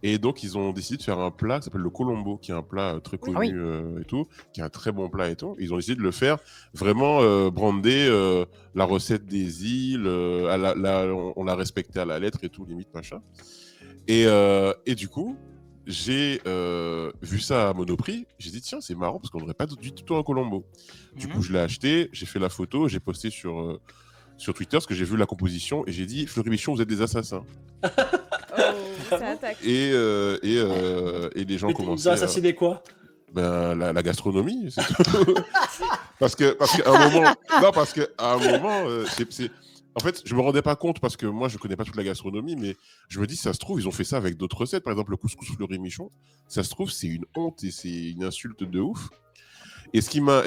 Et donc, ils ont décidé de faire un plat qui s'appelle le colombo, qui est un plat très Oui. connu et tout, qui est un très bon plat et tout. Ils ont décidé de le faire vraiment brander la recette des îles, on l'a respecté à la lettre et tout, limite machin. Et du coup, j'ai vu ça à Monoprix, j'ai dit tiens, c'est marrant parce qu'on n'aurait pas du tout un colombo. Du coup, je l'ai acheté, j'ai fait la photo, j'ai posté sur Twitter parce que j'ai vu la composition et j'ai dit Fleury Michon, vous êtes des assassins. Oh, ça attaque. Et les gens Mais ils ont commençaient assassiné quoi? la gastronomie, c'est tout. parce qu'à un moment, en fait, je me rendais pas compte parce que moi, je connais pas toute la gastronomie, mais je me dis, ça se trouve, ils ont fait ça avec d'autres recettes. Par exemple, le couscous Fleury Michon, ça se trouve, c'est une honte et c'est une insulte de ouf. Et ce qui m'a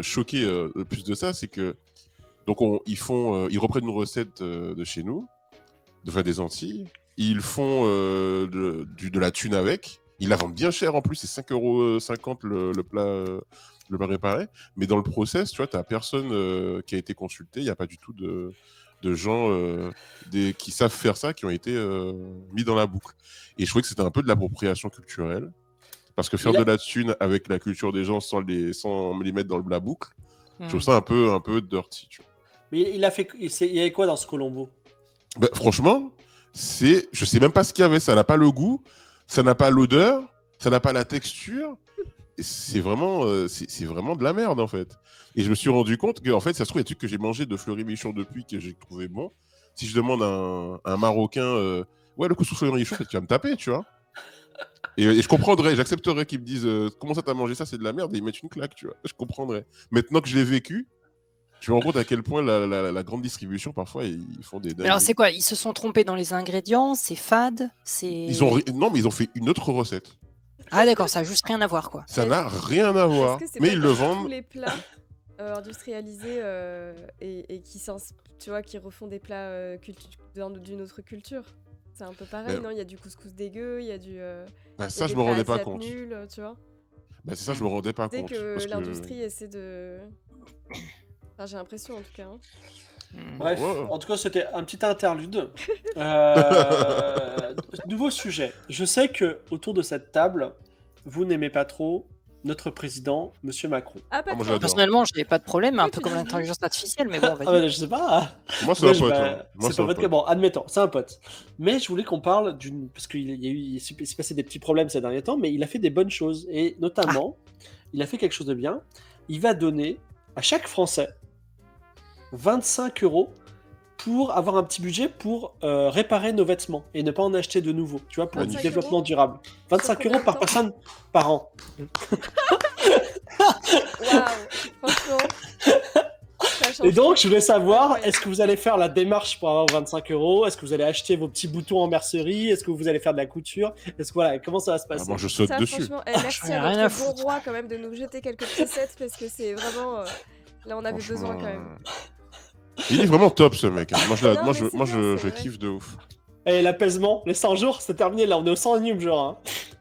choqué le plus de ça, c'est que donc ils reprennent une recette de chez nous, des Antilles. Ils font de la thune avec. Ils la vendent bien cher en plus, c'est 5,50 € le plat réparé. Mais dans le process, tu vois, tu n'as personne qui a été consulté. Il n'y a pas du tout de gens qui savent faire ça, qui ont été mis dans la boucle. Et je trouvais que c'était un peu de l'appropriation culturelle. Parce que faire de la thune avec la culture des gens sans les mettre dans la boucle, je trouve ça un peu dirty. Tu vois. Mais il y avait quoi dans ce colombo? Ben, franchement, je sais même pas ce qu'il y avait. Ça n'a pas le goût, ça n'a pas l'odeur, ça n'a pas la texture. C'est vraiment de la merde en fait. Et je me suis rendu compte que en fait, ça se trouve, il y a des trucs que j'ai mangé de Fleury Michon depuis que j'ai trouvé bon. Si je demande à un Marocain, ouais, le couscous Fleury Michon, tu vas me taper, tu vois. Et je comprendrais, j'accepterais qu'ils me disent comment ça t'as mangé ça, c'est de la merde, et ils mettent une claque, tu vois. Je comprendrais. Maintenant que je l'ai vécu, je me rends compte à quel point la grande distribution, parfois, ils font des dingueries. Alors, c'est quoi? Ils se sont trompés dans les ingrédients? C'est fade? Non, mais ils ont fait une autre recette. Ah, d'accord, ça n'a juste rien à voir, quoi. Ça n'a rien à voir. Est-ce que c'est Mais pas ils le tous vendent. les plats industrialisés et tu vois, qui refont des plats d'une autre culture? C'est un peu pareil, non? Il y a du couscous dégueu, il y a du. Ça, je me rendais pas compte. Nul, tu vois. C'est ça, je me rendais pas compte. Dès que l'industrie essaie de. Enfin, j'ai l'impression en tout cas. Bref, en tout cas, c'était un petit interlude. Nouveau sujet. Je sais que autour de cette table, vous n'aimez pas trop notre président, Monsieur Macron. Ah, pas moi, trop. Personnellement, je n'ai pas de problème, un peu tu comme dis- l'intelligence artificielle, mais bon, vas-y. Je sais pas. Moi, c'est un pote. Moi, C'est pas votre cas. Bon, admettons, c'est un pote. Mais je voulais qu'on parle parce il s'est passé des petits problèmes ces derniers temps, mais il a fait des bonnes choses. Et notamment, il a fait quelque chose de bien. Il va donner à chaque Français 25 € pour avoir un petit budget pour réparer nos vêtements et ne pas en acheter de nouveaux, tu vois, pour du 25 développement € durable. 25 combien € de par temps personne par an. Waouh, franchement. Ça change Et donc, tout. je voulais savoir, Incroyable. est-ce que vous allez faire la démarche pour avoir 25 €? Est-ce que vous allez acheter vos petits boutons en mercerie? Est-ce que vous allez faire de la couture? Est-ce que voilà, comment ça va se passer? Moi, je saute Ça, dessus. franchement, merci J'en ai à rien à notre bon foutre. roi quand même de nous jeter quelques petits sets parce que c'est vraiment. Là, on avait besoin quand même. Il est vraiment top ce mec. Moi, je, Non, moi, mais je, c'est moi, bien, je, c'est je vrai. kiffe de ouf. Et l'apaisement, les 100 jours, c'est terminé là, on est au 101e jour. Hein.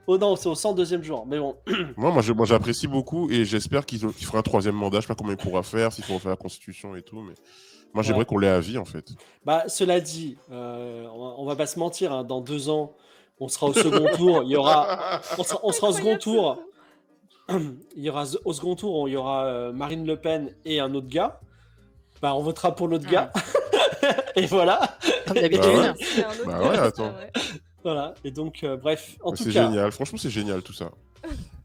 Oh non, c'est au 102e jour, mais bon. Moi, j'apprécie beaucoup et j'espère qu'il fera un troisième mandat. Je sais pas combien il pourra faire, s'il faut refaire la constitution et tout, mais moi, j'aimerais qu'on l'ait à vie en fait. Bah, cela dit, on va pas se mentir, hein, dans 2 ans, on sera au second tour. Il y aura, on sera au second Incroyable, tour. ce Il y aura au second tour, il y aura Marine Le Pen et un autre gars. Bah, on votera pour l'autre gars. Et voilà. Comme d'habitude. Bah ouais. C'est un autre Bah gars, ouais, c'est attends. vrai. Voilà. Et donc, bref, en tout C'est cas. génial. Franchement, c'est génial tout ça.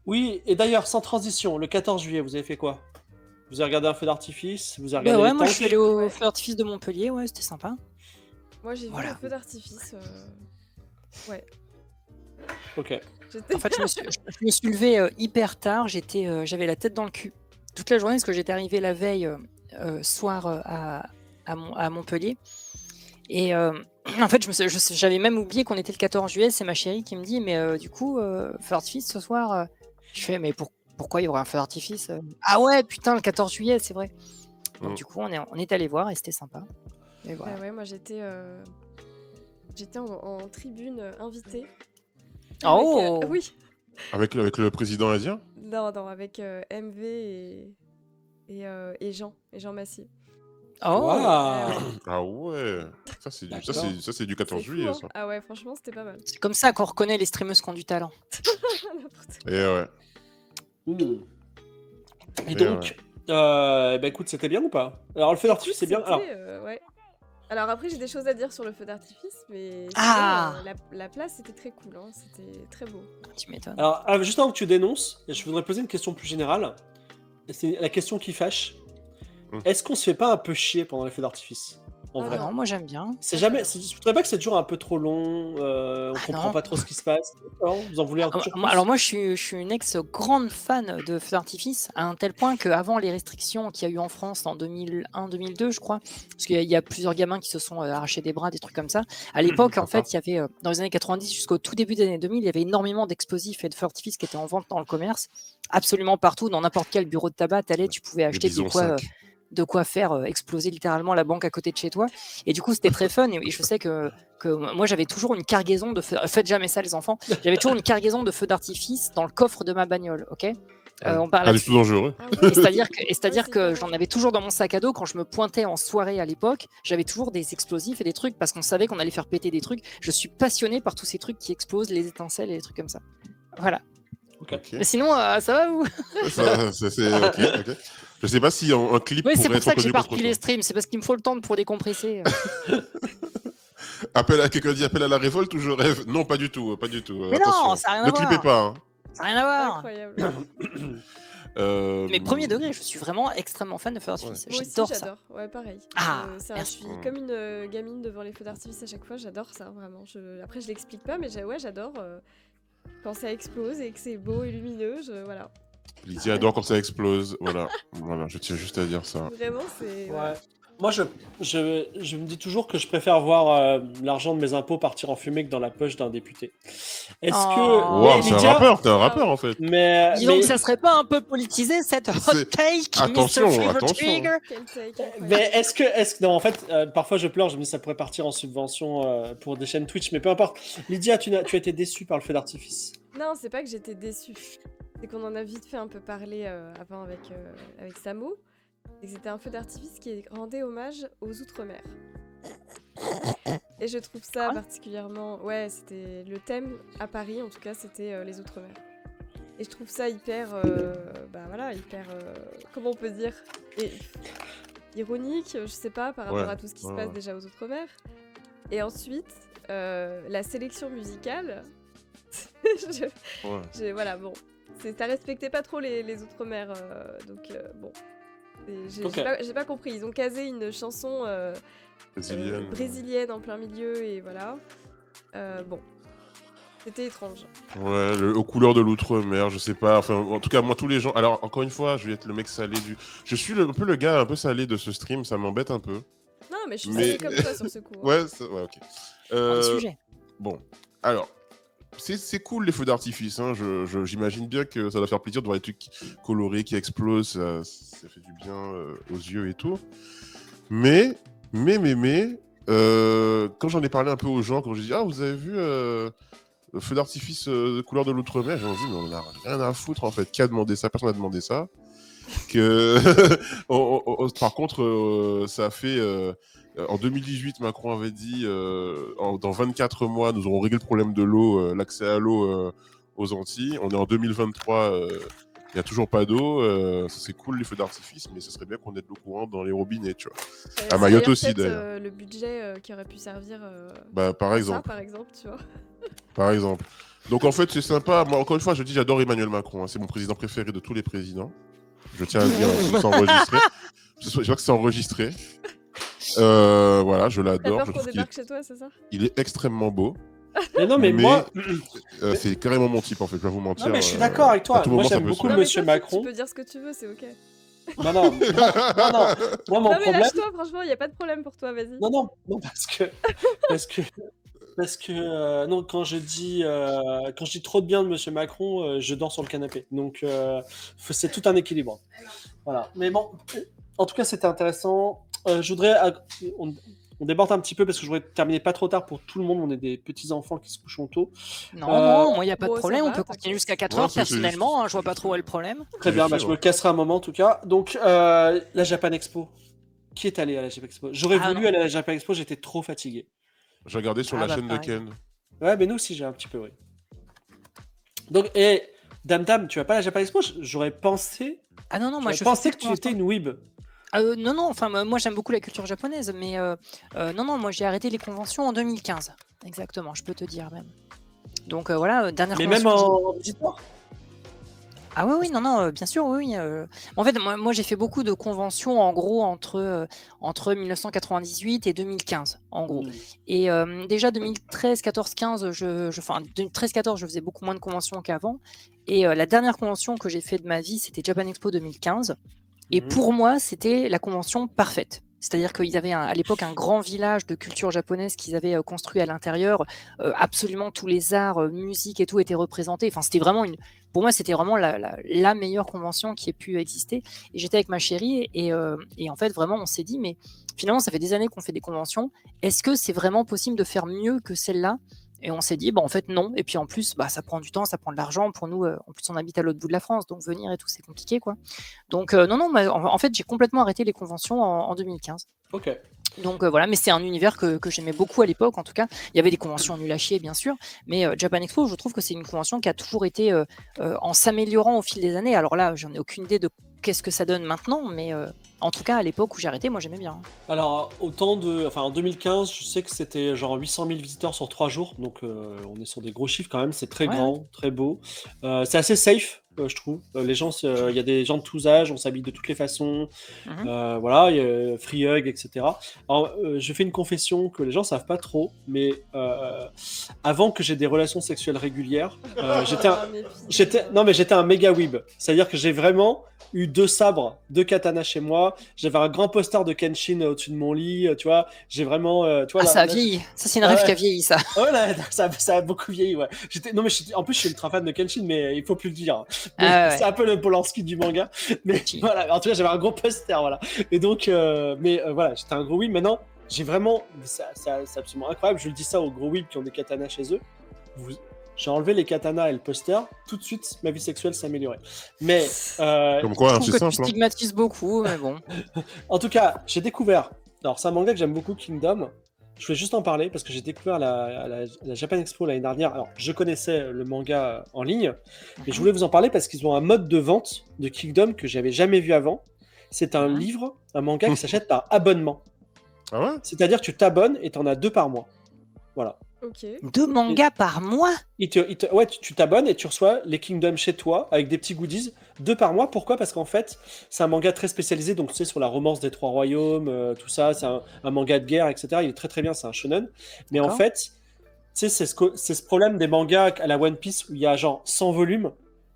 Oui, et d'ailleurs, sans transition, le 14 juillet, vous avez fait quoi? Vous avez regardé un feu d'artifice? Vous avez Bah regardé ouais, les moi je tanks suis allé au Ouais. feu d'artifice de Montpellier, ouais, c'était sympa. Moi, j'ai vu Voilà. le feu d'artifice. Ouais. Ok. J'étais. En fait, je me suis levé hyper tard, j'avais la tête dans le cul toute la journée parce que j'étais arrivé la veille soir à Montpellier. Et En fait, j'avais même oublié qu'on était le 14 juillet. C'est ma chérie qui me dit, mais du coup, feu d'artifice ce soir. Je fais, mais pourquoi il y aurait un feu d'artifice Ah ouais, putain, le 14 juillet, c'est vrai. Donc du coup, on est allé voir et c'était sympa. Et voilà. Ouais, moi j'étais en tribune invitée. Oh Oui. Avec le président indien? Non, avec MV et Jean Massy. Oh Waouh. Ah ouais. Ça, c'est du 14 C'est fou, juillet, hein. ça. Ah ouais, franchement, c'était pas mal. C'est comme ça qu'on reconnaît les streameuses qui ont du talent. N'importe Et ouais. Et donc, bah écoute, c'était bien ou pas? Alors, le feu d'artifice, c'est bien. Alors, ouais. Alors après, j'ai des choses à dire sur le feu d'artifice, mais Ah. sinon, la place, c'était très cool, hein. C'était très beau. Tu m'étonnes. alors, juste avant que tu dénonces, je voudrais poser une question plus générale. C'est la question qui fâche. Est-ce qu'on se fait pas un peu chier pendant les feux d'artifice? En vrai. Non, moi j'aime bien. Je voudrais pas que c'est toujours un peu trop long, on comprend non. pas trop ce qui se passe. Non, vous en voulez un toujours plus? Alors moi je suis une ex-grande fan de feux d'artifice, à un tel point qu'avant les restrictions qu'il y a eu en France en 2001-2002 je crois, parce qu'il y a plusieurs gamins qui se sont arrachés des bras, des trucs comme ça. À l'époque en fait il y avait, dans les années 90 jusqu'au tout début des années 2000, il y avait énormément d'explosifs et de feux d'artifice qui étaient en vente dans le commerce, absolument partout, dans n'importe quel bureau de tabac, tu pouvais acheter de quoi faire exploser littéralement la banque à côté de chez toi. Et du coup, c'était très fun. Et je sais que moi, j'avais toujours une cargaison de feux. Faites jamais ça, les enfants. J'avais toujours une cargaison de feux d'artifice dans le coffre de ma bagnole. Ok. On parle du tout dangereux. Et c'est-à-dire que j'en avais toujours dans mon sac à dos quand je me pointais en soirée à l'époque. J'avais toujours des explosifs et des trucs parce qu'on savait qu'on allait faire péter des trucs. Je suis passionné par tous ces trucs qui explosent, les étincelles et les trucs comme ça. Voilà. Okay. Mais sinon, ça va vous? C'est ok. Je sais pas si un clip pourrait être reconnu. Oui, c'est pour ça que j'ai pas repris les streams. C'est parce qu'il me faut le temps pour décompresser. Quelqu'un dit appel à la révolte ou je rêve? Non, pas du tout, pas du tout. Mais attention. non, ça n'a rien à Ne voir. clippez pas. Hein. Ça n'a rien à voir. Incroyable. Mais premier degré, je suis vraiment extrêmement fan de feux d'artifice. Moi aussi, J'adore ça. j'adore. Ouais, pareil. Je suis comme une gamine devant les feux d'artifice à chaque fois. J'adore ça, vraiment. Après, je l'explique pas, mais j'adore quand ça explose et que c'est beau et lumineux. Voilà. Lydie adore quand ça explose. Voilà, je tiens juste à dire ça. Vraiment, c'est. Ouais. Moi, je me dis toujours que je préfère voir l'argent de mes impôts partir en fumée que dans la poche d'un député. Est-ce que. Wow, c'est un rappeur, t'es un rappeur en fait. Dis donc, ça serait pas un peu politisé cette hot take? Attention. Mais est-ce que. Non, en fait, parfois je pleure, je me dis ça pourrait partir en subvention pour des chaînes Twitch, mais peu importe. Lydia, tu as été déçue par le feu d'artifice? Non, c'est pas que j'étais déçue. C'est qu'on en a vite fait un peu parler avant avec Samo. C'était un feu d'artifice qui rendait hommage aux Outre-mer. Et je trouve ça particulièrement... Ouais, c'était le thème à Paris, en tout cas, c'était les Outre-mer. Et je trouve ça hyper... comment on peut dire ironique, je sais pas, par rapport à tout ce qui se passe déjà aux Outre-mer. Et ensuite, la sélection musicale... Voilà, bon. Ça respectait pas trop les Outre-mer, donc bon... J'ai pas compris, ils ont casé une chanson brésilienne en plein milieu et voilà. Bon, c'était étrange. Ouais, aux couleurs de l'outre-mer, je sais pas. Enfin, en tout cas, moi, tous les gens. Alors, encore une fois, je vais être le mec salé du. Je suis un peu le gars un peu salé de ce stream, ça m'embête un peu. Non, mais je suis salé comme toi sur ce coup. Ouais, ok. Un sujet. Bon, alors. C'est cool les feux d'artifice, hein. J'imagine bien que ça doit faire plaisir de voir les trucs colorés qui explosent, ça fait du bien aux yeux et tout. Mais, quand j'en ai parlé un peu aux gens, quand je dis ah vous avez vu le feu d'artifice de couleur de l'outre-mer, j'en dis mais on a rien à foutre en fait, qui a demandé ça, personne n'a demandé ça. Par contre, ça a fait... en 2018, Macron avait dit dans 24 mois, nous aurons réglé le problème de l'eau, l'accès à l'eau aux Antilles. On est en 2023, il n'y a toujours pas d'eau. Ça c'est cool les feux d'artifice, mais ce serait bien qu'on ait de l'eau courante dans les robinets, tu vois. À Mayotte aussi d'ailleurs. Le budget qui aurait pu servir. Par exemple. Ça, par exemple, tu vois. Par exemple. Donc en fait, c'est sympa. Moi, encore une fois, je dis, j'adore Emmanuel Macron. Hein. C'est mon président préféré de tous les présidents. Je tiens à le dire, c'est enregistré. Je vois que c'est enregistré. Voilà, je l'adore. T'as peur qu'on débarque chez toi, c'est ça? Il est extrêmement beau. Mais non, mais moi... c'est carrément mon type, en fait, je vais vous mentir. Non, mais je suis d'accord avec toi. Moi, j'aime beaucoup Monsieur Macron. Tu peux dire ce que tu veux, c'est ok. Non, non, non, non, non. Moi, mon Non mais problème. lâche-toi, franchement, il y a pas de problème pour toi, vas-y. Non, non, non, parce que, non, quand je dis trop de bien de Monsieur Macron, je dors sur le canapé. Donc, c'est tout un équilibre. Voilà. Mais bon, en tout cas, c'était intéressant. Je voudrais, on déborde un petit peu parce que je voudrais terminer pas trop tard pour tout le monde. On est des petits enfants qui se couchent tôt. Non, Euh, non, moi, il n'y a pas bon, de ça problème. va, On peut t'inquiète. continuer jusqu'à 4 Ouais, heures. c'est juste. Personnellement, je vois pas trop où est le problème. Très bien, bah, je me casserai un moment en tout cas. Donc, la Japan Expo. Qui est allé à la Japan Expo? J'aurais Ah, voulu non. aller à la Japan Expo, j'étais trop fatigué. J'ai regardé sur Ah, la bah, chaîne de pareil. Ken. Ouais, mais nous aussi, j'ai un petit peu, oui. Donc, et Dame Dame, tu vas pas à la Japan Expo? J'aurais pensé, Ah non, non, moi, j'aurais je pensé fais que tu étais une weeb. Non, non, enfin, moi j'aime beaucoup la culture japonaise, mais non, non, moi j'ai arrêté les conventions en 2015. Exactement, je peux te dire même. Donc voilà, dernière Mais même convention que j'ai- en visiteur. Ah oui, oui, non, non, bien sûr, oui. En fait, moi j'ai fait beaucoup de conventions en gros entre 1998 et 2015, en gros. Mm. Et déjà 2013, 14, 15, enfin 2013, 14, je faisais beaucoup moins de conventions qu'avant. Et la dernière convention que j'ai fait de ma vie, c'était Japan Expo 2015. Et Mhm. pour moi, c'était la convention parfaite. C'est-à-dire qu'ils avaient à l'époque un grand village de culture japonaise qu'ils avaient construit à l'intérieur. Absolument tous les arts, musique et tout étaient représentés. Enfin, c'était vraiment pour moi, c'était vraiment la meilleure convention qui ait pu exister. Et j'étais avec ma chérie et en fait, vraiment, on s'est dit, mais finalement, ça fait des années qu'on fait des conventions. Est-ce que c'est vraiment possible de faire mieux que celle-là? Et on s'est dit, bah, en fait, non. Et puis en plus, bah, ça prend du temps, ça prend de l'argent. Pour nous, en plus, on habite à l'autre bout de la France, donc venir et tout, c'est compliqué, quoi. Donc, non, non, en fait, j'ai complètement arrêté les conventions en 2015. Ok. Donc voilà, mais c'est un univers que j'aimais beaucoup à l'époque, en tout cas. Il y avait des conventions nulles à chier, bien sûr, mais Japan Expo, je trouve que c'est une convention qui a toujours été en s'améliorant au fil des années. Alors là, j'en ai aucune idée de qu'est-ce que ça donne maintenant, mais en tout cas, à l'époque où j'ai arrêté, moi j'aimais bien. Alors, en 2015, je sais que c'était genre 800 000 visiteurs sur 3 jours, donc on est sur des gros chiffres quand même, c'est très Ouais, grand, très beau. C'est assez safe, je trouve. Les gens, il y a des gens de tous âges, on s'habille de toutes les façons, voilà, il y a free hug, etc. Alors, je fais une confession que les gens savent pas trop, mais avant que j'ai des relations sexuelles régulières, j'étais un méga weeb. C'est-à-dire que j'ai vraiment eu 2 sabres, 2 katanas chez moi. J'avais un grand poster de Kenshin au-dessus de mon lit, tu vois. J'ai vraiment, tu vois. Ah, ça a vieilli. Ça, c'est une rêve qui a vieilli, ça. Ouais, là, ça a beaucoup vieilli, ouais. En plus, je suis ultra fan de Kenshin, mais il faut plus le dire. Mais Ah, ouais. c'est un peu le Polanski du manga. Mais Si. voilà, en tout cas, j'avais un gros poster, voilà. Et donc, voilà, j'étais un gros weeb. Maintenant, j'ai vraiment, c'est absolument incroyable. Je le dis ça aux gros weebs qui ont des katanas chez eux. J'ai enlevé les katanas et le poster, tout de suite, ma vie sexuelle s'est améliorée. Mais, Comme quoi, Je hein, trouve c'est que simple. tu Hein. stigmatises beaucoup, mais bon. en tout cas, j'ai découvert. Alors, c'est un manga que j'aime beaucoup, Kingdom. Je voulais juste en parler parce que j'ai découvert la Japan Expo l'année dernière. Alors, je connaissais le manga en ligne, mais je voulais vous en parler parce qu'ils ont un mode de vente de Kingdom que j'avais jamais vu avant. C'est un livre, un manga qui s'achète par abonnement. Ah ouais? C'est-à-dire que tu t'abonnes et tu en as 2 par mois. Voilà. Ok. 2 mangas par mois? Ouais, tu t'abonnes et tu reçois les Kingdom chez toi avec des petits goodies, 2 par mois. Pourquoi? Parce qu'en fait, c'est un manga très spécialisé, donc tu sais, sur la romance des 3 royaumes, tout ça. C'est un manga de guerre, etc. Il est très très bien, c'est un shonen. Mais en D'accord. fait, tu sais, c'est ce problème des mangas à la One Piece où il y a genre 100 volumes.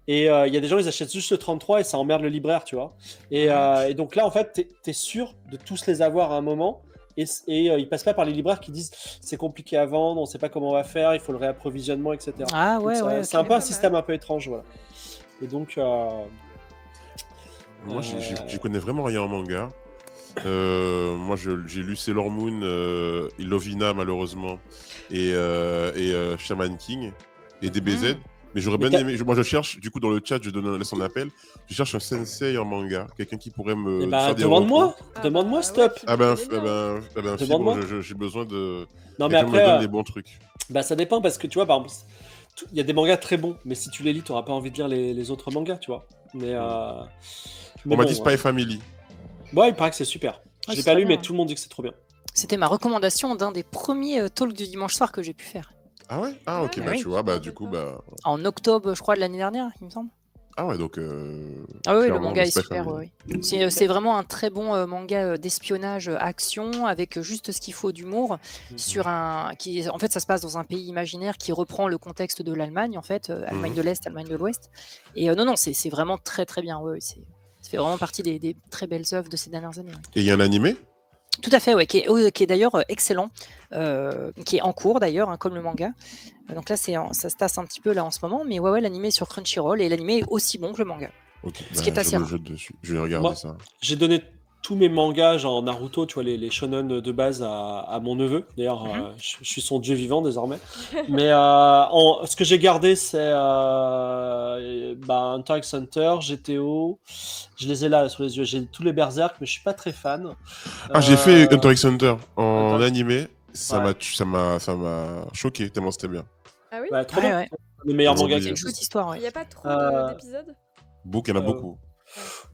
Et il y a des gens, ils achètent juste le 33 et ça emmerde le libraire, tu vois. Et donc là, en fait, t'es sûr de tous les avoir à un moment. Et ils passent pas par les libraires qui disent c'est compliqué à vendre, on sait pas comment on va faire, il faut le réapprovisionnement, etc. Ah Donc ouais, ça- ouais, c'est ok. un peu un Pas système un peu étrange, voilà. Et donc, Moi, j'y connais vraiment rien en manga. Moi, j'ai lu Sailor Moon, et Lovina, malheureusement, et Shaman King, et DBZ. Mais j'aurais Mais bien aimé. Moi, je cherche, du coup, dans le chat, je laisse un appel. Je cherche un sensei en manga, quelqu'un qui pourrait me eh ben, faire des demande-moi, recours. Ah stop. ouais, Ah ben, tu connais bien. Demande-moi. j'ai besoin de. Non, mais Quelqu'un me après, donne les bons trucs. bah, ça dépend parce que tu vois, par exemple, il y a des mangas très bons, mais si tu les lis, t'auras pas envie de lire les autres mangas, tu vois. Mais On m'a dit Spy Family. Bon, il paraît que c'est super. Ouais, Je l'ai c'est pas lu, très bien. mais tout le monde dit que c'est trop bien. C'était ma recommandation d'un des premiers talks du dimanche soir que j'ai pu faire. Ah ouais? Ah ok, Ah bah oui. tu vois, bah du coup, bah. En octobre, je crois, de l'année dernière, il me semble. Ah ouais, donc. Ah oui, le clairement, manga est Spy super, Family. oui. C'est vraiment un très bon manga d'espionnage action avec juste ce qu'il faut d'humour sur en fait ça se passe dans un pays imaginaire qui reprend le contexte de l'Allemagne en fait, Allemagne de l'Est, Allemagne de l'Ouest. Et non non, c'est vraiment très très bien. Ouais, ça fait vraiment partie des très belles œuvres de ces dernières années. Ouais. Et il y a un animé? Tout à fait, ouais, qui est d'ailleurs excellent, qui est en cours d'ailleurs, hein, comme le manga. Donc là, ça se tasse un petit peu là en ce moment, mais ouais, l'animé est sur Crunchyroll et l'animé est aussi bon que le manga. Ok, Ce qui est assez je me rare. jette dessus. Je vais regarder Moi, ça. j'ai donné tous mes mangas, genre Naruto, tu vois, les shonen de base à mon neveu. D'ailleurs, je suis son dieu vivant désormais. Mais ce que j'ai gardé, c'est Hunter x Hunter, GTO. Je les ai là sous les yeux. J'ai tous les Berserk, mais je suis pas très fan. Ah, j'ai fait Euh, Hunter x Hunter en Hunter- animé. Ça Ouais. m'a choqué tellement c'était bien. Ah oui? Ouais, trop Ouais, bien. ouais. Les meilleurs J'avais mangas oublié. qui C'est une chouette existent. histoire, Il n'y ouais. a pas trop d'épisodes? Beaucoup, il y en a Euh, beaucoup.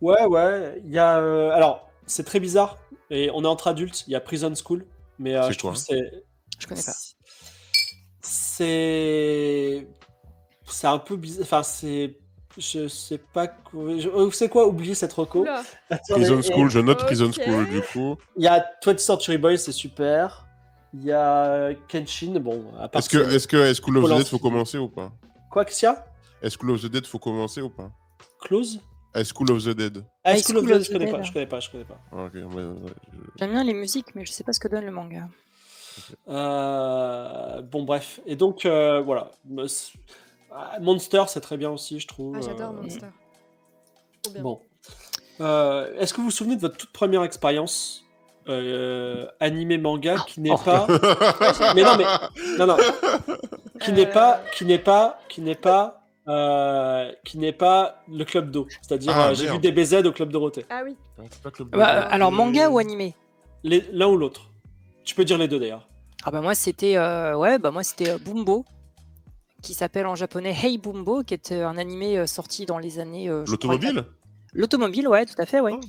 Ouais. Il y a. Alors, c'est très bizarre. Et on est entre adultes. Il y a Prison School. Mais C'est je trouve quoi? que c'est. Je connais pas. C'est un peu bizarre. Enfin, c'est. Je sais pas. C'est quoi oublier cette reco? Oula. Attendez, Prison School, je note Prison Ok. School du coup. il y a 20th Century Boys, c'est super. Il y a Kenshin. Bon, à part Est-ce que School of the Dead faut Polanski. commencer ou pas? Quoi, qu'est-ce qu'il y a? School of the Dead faut commencer ou pas? Close? School of the Dead. Ah, High School of School the of Dead, the je connais Dead. pas. Je connais pas. Ah, ok, ouais, J'aime bien les musiques, mais je sais pas ce que donne le manga. Bon, bref. Et donc, voilà. Monster, c'est très bien aussi, je trouve. Ah, j'adore Monster. Trop bien. Bon. Est-ce que vous vous souvenez de votre toute première expérience animé manga qui n'est Oh. pas. Mais non, non. Qui n'est pas le club d'eau. C'est-à-dire, Ah, j'ai vu merde. des BZ au club Dorothée. Ah oui. C'est pas Club Bah, Dorothée. alors, manga ou animé? L'un ou l'autre. Tu peux dire les deux d'ailleurs. Ah bah moi c'était Bumbo, qui s'appelle en japonais Hey Bumbo, qui est un animé sorti dans les années je crois, L'automobile? L'automobile, ouais, tout à fait, ouais. Oh.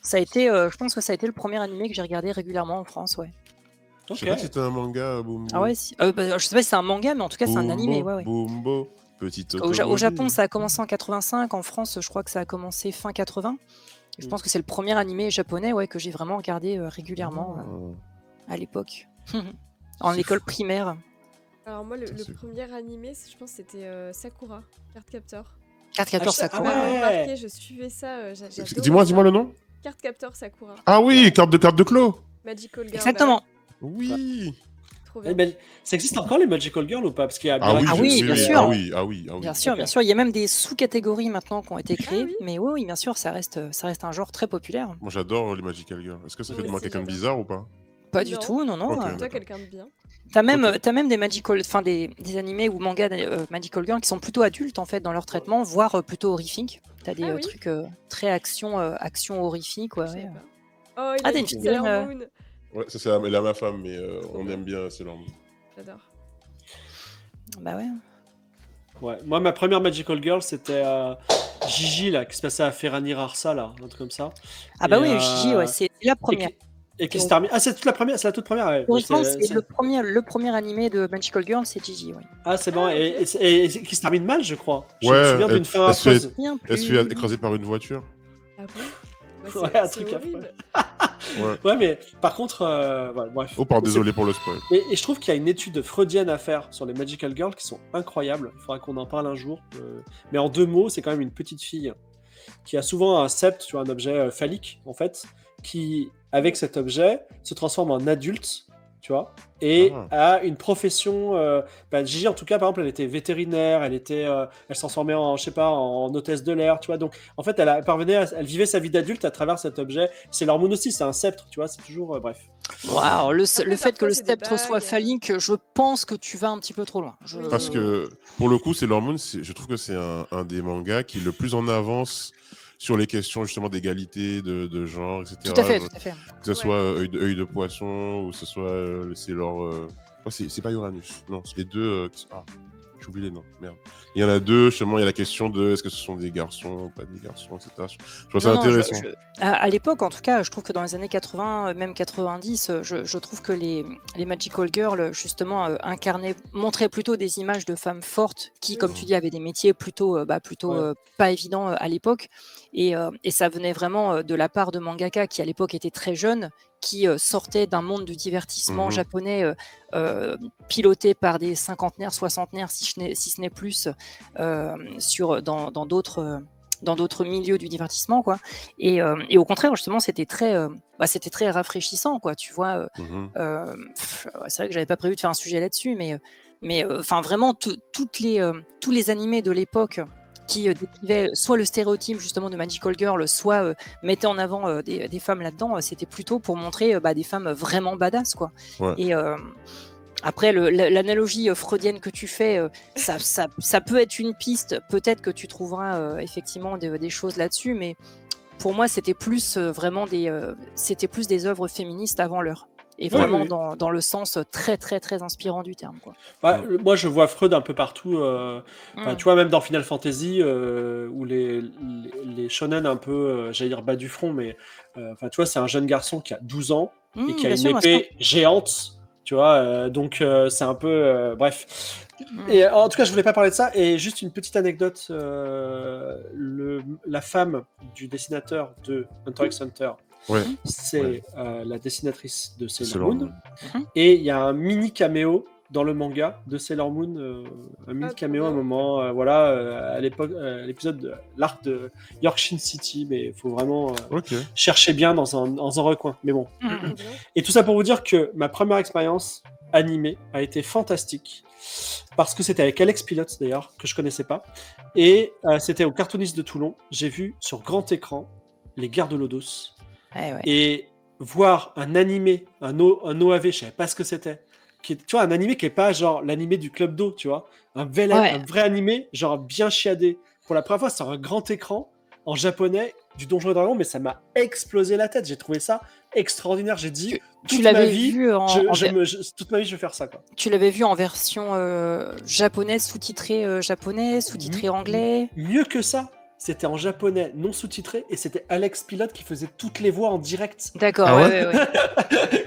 Ça a été, je pense que ça a été le premier animé que j'ai regardé régulièrement en France, ouais. Je Ok. sais pas si c'était un manga, Bumbo. Ah ouais, je sais pas si c'est un manga, mais en tout cas c'est un animé, ouais. Bumbo, petite Au automobile. Japon, ça a commencé en 85, en France, je crois que ça a commencé fin 80. Je pense que c'est le premier animé japonais, ouais, que j'ai vraiment regardé régulièrement à l'époque, en C'est école fou. primaire. Alors moi, le C'est- premier animé, je pense que c'était Sakura, Cardcaptor. Cardcaptor Ah, Ça Sakura. m'a ouais. remarqué, je suivais ça. J'adorais Dis-moi ça. le nom. Cardcaptor Sakura. Ah oui, carte de Clos. Magical Girl. Exactement. Oui. Trop Eh bien. ben, ça existe encore les Magical Girls ou pas? Parce qu'il y a Ah oui, Ah oui, bien sûr. Ah oui. Bien sûr, Ok. bien sûr. Il y a même des sous-catégories maintenant qui ont été créées. oui. Mais oui, bien sûr, ça reste un genre très populaire. Moi j'adore les Magical Girls. Est-ce que ça fait Moi de moi aussi, quelqu'un de j'adore. bizarre ou pas? Pas du Non. tout, non. Ok. Toi, d'accord. quelqu'un de bien. T'as même, Ok. t'as même des des animés ou mangas Magical Girl qui sont plutôt adultes en fait dans leur traitement, voire plutôt horrifiques. T'as des Ah oui. trucs très action horrifique, ouais. Je savais ouais. pas. Oh, il Ah, a t'as dit une Sailor figurine, Moon. Ouais, ça c'est elle a ma femme, mais on aime bien Sailor Moon. J'adore. Bah ouais. Ouais. Moi, ma première Magical Girl, c'était Gigi, là, qui se passait à Ferrani Rarsa, là, un truc comme ça. Ah bah Et, oui, Gigi, ouais, c'est la première. Et qui se termine. Ah, c'est toute la première, c'est la toute première. Ouais. Théoriquement, C'est- c'est c'est- le premier animé de Magical Girl, c'est Gigi, ouais. Ah, c'est bon. Ah, Et, ok. et qui se termine mal, je crois. Je Ouais, me souviens d'une fin elle se fait- affreuse. Bien Elle se plus. fait écraser par une voiture. Ah bon Bah, Ouais, un c'est truc horrible. Ouais. Ouais, mais par contre, ouais, bref. Oh, pardon, désolé pour le spoil. Et je trouve qu'il y a une étude freudienne à faire sur les Magical Girls qui sont incroyables. Il faudra qu'on en parle un jour. Mais en 2 mots, c'est quand même une petite fille qui a souvent un sceptre, tu vois, un objet phallique, en fait, qui, avec cet objet, se transforme en adulte, tu vois, et a une profession. Gigi, en tout cas, par exemple, elle était vétérinaire, elle se transformait en, je sais pas, en hôtesse de l'air, tu vois. Donc, en fait, elle vivait sa vie d'adulte à travers cet objet. C'est l'hormone aussi, c'est un sceptre, tu vois, c'est toujours. Bref. Waouh, le fait que parfois, le c'est des sceptre soit bagues. phallique, je pense que tu vas un petit peu trop loin. Oui. Parce que pour le coup, Sailor Moon, je trouve que c'est un des mangas qui est le plus en avance sur les questions justement d'égalité, de genre, etc. Tout à fait, tout à fait. Que ce soit œil de poisson ou que ce soit c'est leur. C'est pas Uranus. Non, c'est les deux. J'ai oublié les noms. Merde. Il y en a deux. Justement, il y a la question de est-ce que ce sont des garçons, pas des garçons, etc. Je trouve ça Non, non, intéressant. à l'époque, en tout cas, je trouve que dans les années 80, même 90, je trouve que les Magical Girls, justement, montraient plutôt des images de femmes fortes qui, comme tu dis, avaient des métiers plutôt pas évidents à l'époque. Et ça venait vraiment de la part de mangaka qui, à l'époque, étaient très jeunes, qui sortaient d'un monde du divertissement japonais piloté par des cinquantenaires, soixantenaires, si ce n'est plus, dans d'autres dans d'autres milieux du divertissement, quoi. Et au contraire, justement, c'était très rafraîchissant, quoi. Tu vois, c'est vrai que j'avais pas prévu de faire un sujet là-dessus, mais enfin vraiment tous les animés de l'époque qui décrivaient soit le stéréotype justement de Magical Girl, soit mettaient en avant des femmes là-dedans, c'était plutôt pour montrer des femmes vraiment badass, quoi. Ouais. Et après, l'analogie freudienne que tu fais, ça peut être une piste. Peut-être que tu trouveras effectivement des choses là-dessus, mais pour moi, c'était plus vraiment c'était plus des œuvres féministes avant l'heure. Et vraiment oui. dans le sens très, très, très inspirant du terme, quoi. Moi, je vois Freud un peu partout. Mm. Tu vois, même dans Final Fantasy, où les shonen un peu, j'allais dire bas du front, mais tu vois, c'est un jeune garçon qui a 12 ans et qui a Bien une sûr, épée géante. Tu vois, donc c'est un peu. Bref. Et en tout cas, je voulais pas parler de ça. Et juste une petite anecdote la femme du dessinateur de Hunter x Hunter, Ouais. c'est la dessinatrice de Sailor Sailor Moon. Moon. Et il y a un mini caméo dans le manga de Sailor Moon, un mini trop caméo à un bien. moment, à l'époque, l'épisode de l'arc de Yorkshire City, mais il faut vraiment Ok. chercher bien dans un recoin. Mais bon. Trop bien. Et tout ça pour vous dire que ma première expérience animée a été fantastique. Parce que c'était avec Alex Pilote d'ailleurs, que je connaissais pas. Et c'était au Cartooniste de Toulon. J'ai vu sur grand écran Les Guerres de Lodos. Ouais. Et voir un animé, un OAV, je savais pas ce que c'était. Tu vois, un animé qui est pas genre l'animé du Club d'eau, tu vois. Un vrai animé, genre bien chiadé. Pour la première fois, sur un grand écran, en japonais, du Donjon et Dragon, mais ça m'a explosé la tête. J'ai trouvé ça extraordinaire. J'ai dit, Tu toute ma l'avais vie, vu toute ma vie, je vais faire ça, quoi. Tu l'avais vu en version japonaise, sous-titré japonais, sous-titré anglais? Mieux que ça, c'était en japonais, non sous-titré, et c'était Alex Pilote qui faisait toutes les voix en direct. D'accord, Ah ouais.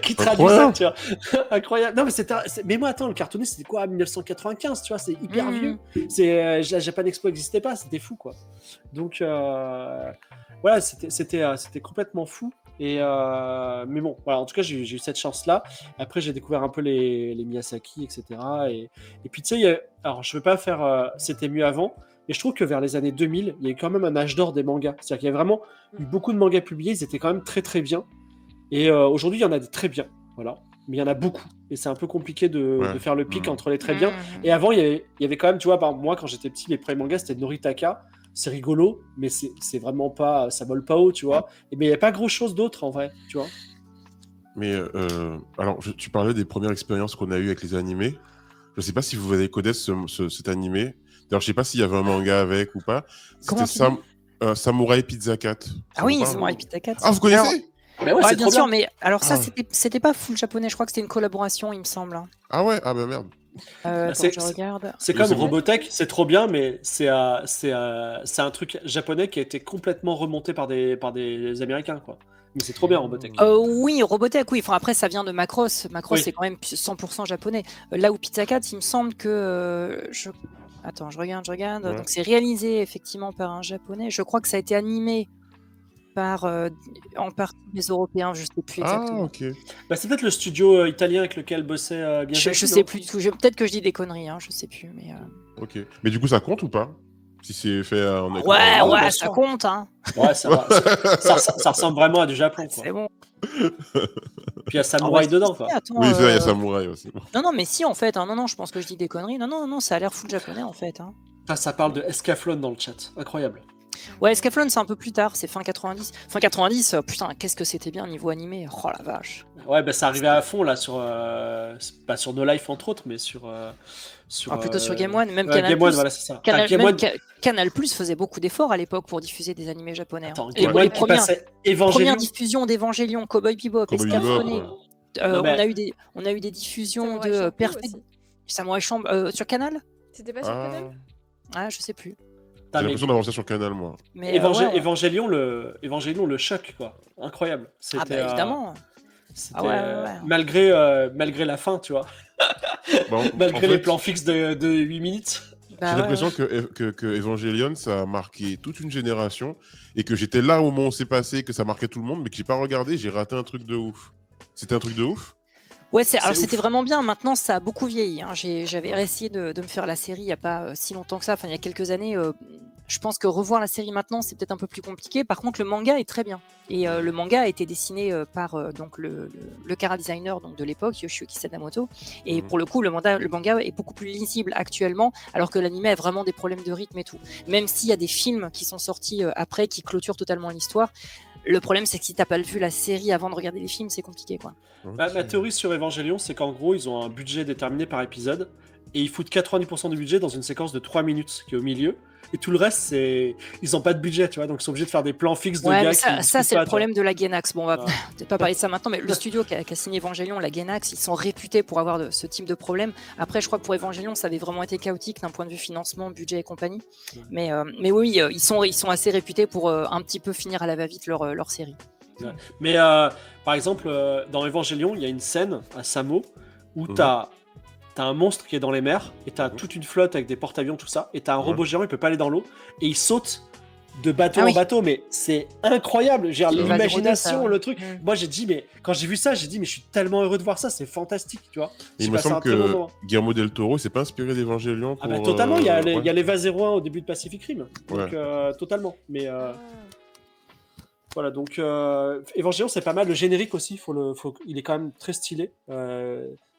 Qui traduit ça, Incroyable. tu vois. Incroyable. Non, mais mais moi, attends, le cartooniste, c'était quoi, 1995, tu vois, c'est hyper vieux. Japan Expo n'existait pas, c'était fou, quoi. Donc, voilà, c'était complètement fou. Mais bon, voilà, en tout cas, j'ai eu cette chance-là. Après, j'ai découvert un peu les Miyazaki, etc. Et puis, tu sais, alors, je veux pas faire c'était mieux avant, mais je trouve que vers les années 2000, il y a eu quand même un âge d'or des mangas. C'est-à-dire qu'il y a vraiment eu beaucoup de mangas publiés, ils étaient quand même très très bien. Et aujourd'hui, il y en a des très bien, voilà. Mais il y en a beaucoup. Et c'est un peu compliqué de faire le pic entre les très bien. Et avant, il y avait quand même, tu vois, par exemple, moi, quand j'étais petit, les premiers mangas, c'était Noritaka. C'est rigolo, mais c'est vraiment pas, ça vole pas haut, tu vois. Mais il n'y a pas grand-chose d'autre, en vrai, tu vois. Mais alors, tu parlais des premières expériences qu'on a eues avec les animés. Je sais pas si vous avez connaître cet animé. D'ailleurs, je sais pas s'il y avait un manga avec ou pas. Comment C'était tu dis Samurai Pizza Cat. Ça Ah vous oui, parle Samurai Pizza Cat. Ah, vous connaissez? Alors, Mais ouais, c'est bien trop sûr, bien. mais alors ça, Ah. c'était pas full japonais, je crois que c'était une collaboration, il me semble. Ah ouais? Ah bah merde. Attends, c'est- je regarde. C'est Mais comme c'est bon. Robotech, c'est trop bien, mais c'est un truc japonais qui a été complètement remonté par des Américains, quoi. Mais c'est trop bien, Robotech. Oui, Robotech, oui. Enfin, après, ça vient de Macross. Macross, Oui. c'est quand même 100% japonais. Là où Pizza Cat, il me semble que... Attends, je regarde. Ouais. Donc, c'est réalisé effectivement par un japonais. Je crois que ça a été animé par en partie des Européens, je sais plus Ah, exactement. ok. Bah, c'est peut-être le studio italien avec lequel bossait bien Je sais plus du tout. Peut-être que je dis des conneries, hein, je sais plus. Mais Ok. Mais du coup, ça compte ou pas? Si c'est fait en écran. ouais, bien ça sûr. compte, hein. Ouais, ça ressemble vraiment à du Japon, quoi. C'est bon. Puis il y a Samouraï dedans, quoi. Attends, Oui, c'est vrai, il y a Samouraï aussi. Non, mais si, en fait. Hein, non, je pense que je dis des conneries. Non, ça a l'air full japonais, en fait. Hein. Ça parle de Escaflowne dans le chat. Incroyable. Ouais, Escaflowne, c'est un peu plus tard, c'est fin 90. Fin 90, putain, qu'est-ce que c'était bien niveau animé. Oh la vache. Ouais, bah ça arrivait à fond, là, pas sur No Life, entre autres, mais sur Plutôt sur Game One, même ouais, Canal+. Game One, voilà, c'est ça. Canal+, Game One, Canal+ faisait beaucoup d'efforts à l'époque pour diffuser des animés japonais. attends, Hein. Game Et One les qui premières passait Evangelion. diffusions d'Evangelion, Cowboy Bebop, Cowboy Escaflowne. Bebop, Non, mais- On a eu des diffusions Samurai de Champloo Perfect aussi. Samurai Champloo sur Canal. C'était pas sur Canal Ah, je sais plus. Putain, J'ai mais l'impression d'avoir ça sur Canal, moi. Mais Evangelion, le choc, quoi. Incroyable. ah bah évidemment. C'était, Ouais. malgré la fin, tu vois. Bon, Malgré en fait, les plans fixes de 8 minutes. Bah, j'ai ouais, l'impression que Evangelion, ça a marqué toute une génération et que j'étais là au moment où c'est passé, que ça marquait tout le monde, mais que j'ai pas regardé, j'ai raté un truc de ouf. C'était un truc de ouf? Ouais, C'est alors ouf. c'était vraiment bien. Maintenant, ça a beaucoup vieilli. Hein. J'avais essayé de me faire la série il n'y a pas si longtemps que ça, enfin il y a quelques années. Je pense que revoir la série maintenant, c'est peut-être un peu plus compliqué. Par contre, le manga est très bien. Et le manga a été dessiné par donc le chara designer donc, de l'époque, Yoshiyuki Sadamoto. Et pour le coup, le manga est beaucoup plus lisible actuellement, alors que l'anime a vraiment des problèmes de rythme et tout. Même s'il y a des films qui sont sortis après, qui clôturent totalement l'histoire. Le problème, c'est que si t'as pas vu la série avant de regarder les films, c'est compliqué, quoi. Ma théorie sur Evangelion, c'est qu'en gros, ils ont un budget déterminé par épisode et ils foutent 90% du budget dans une séquence de 3 minutes qui est au milieu. Et tout le reste, c'est. Ils n'ont pas de budget, tu vois, donc ils sont obligés de faire des plans fixes de Ouais, gars mais ça, qui. ça c'est pas, le problème de la Gainax. Bon, on va Ouais. peut-être pas parler de ça maintenant, mais le studio qui a signé Evangelion, la Gainax, ils sont réputés pour avoir ce type de problème. Après, je crois que pour Evangelion, ça avait vraiment été chaotique d'un point de vue financement, budget et compagnie. Mais oui, ils sont assez réputés pour un petit peu finir à la va-vite leur série. Ouais. Mais par exemple, dans Evangelion, il y a une scène à Samo où t'as un monstre qui est dans les mers et t'as toute une flotte avec des porte-avions, tout ça, et t'as un robot géant, il peut pas aller dans l'eau et il saute de bateau en bateau, mais c'est incroyable. J'ai l'imagination, le truc. Moi, j'ai dit, mais quand j'ai vu ça, j'ai dit, mais je suis tellement heureux de voir ça, c'est fantastique, tu vois. Il me semble que Guillermo del Toro s'est pas inspiré d'Evangelion. Ah bah, totalement, il y a l'Eva 01 au début de Pacific Rim, donc totalement. Mais voilà, donc Evangelion, c'est pas mal. Le générique aussi, il est quand même très stylé.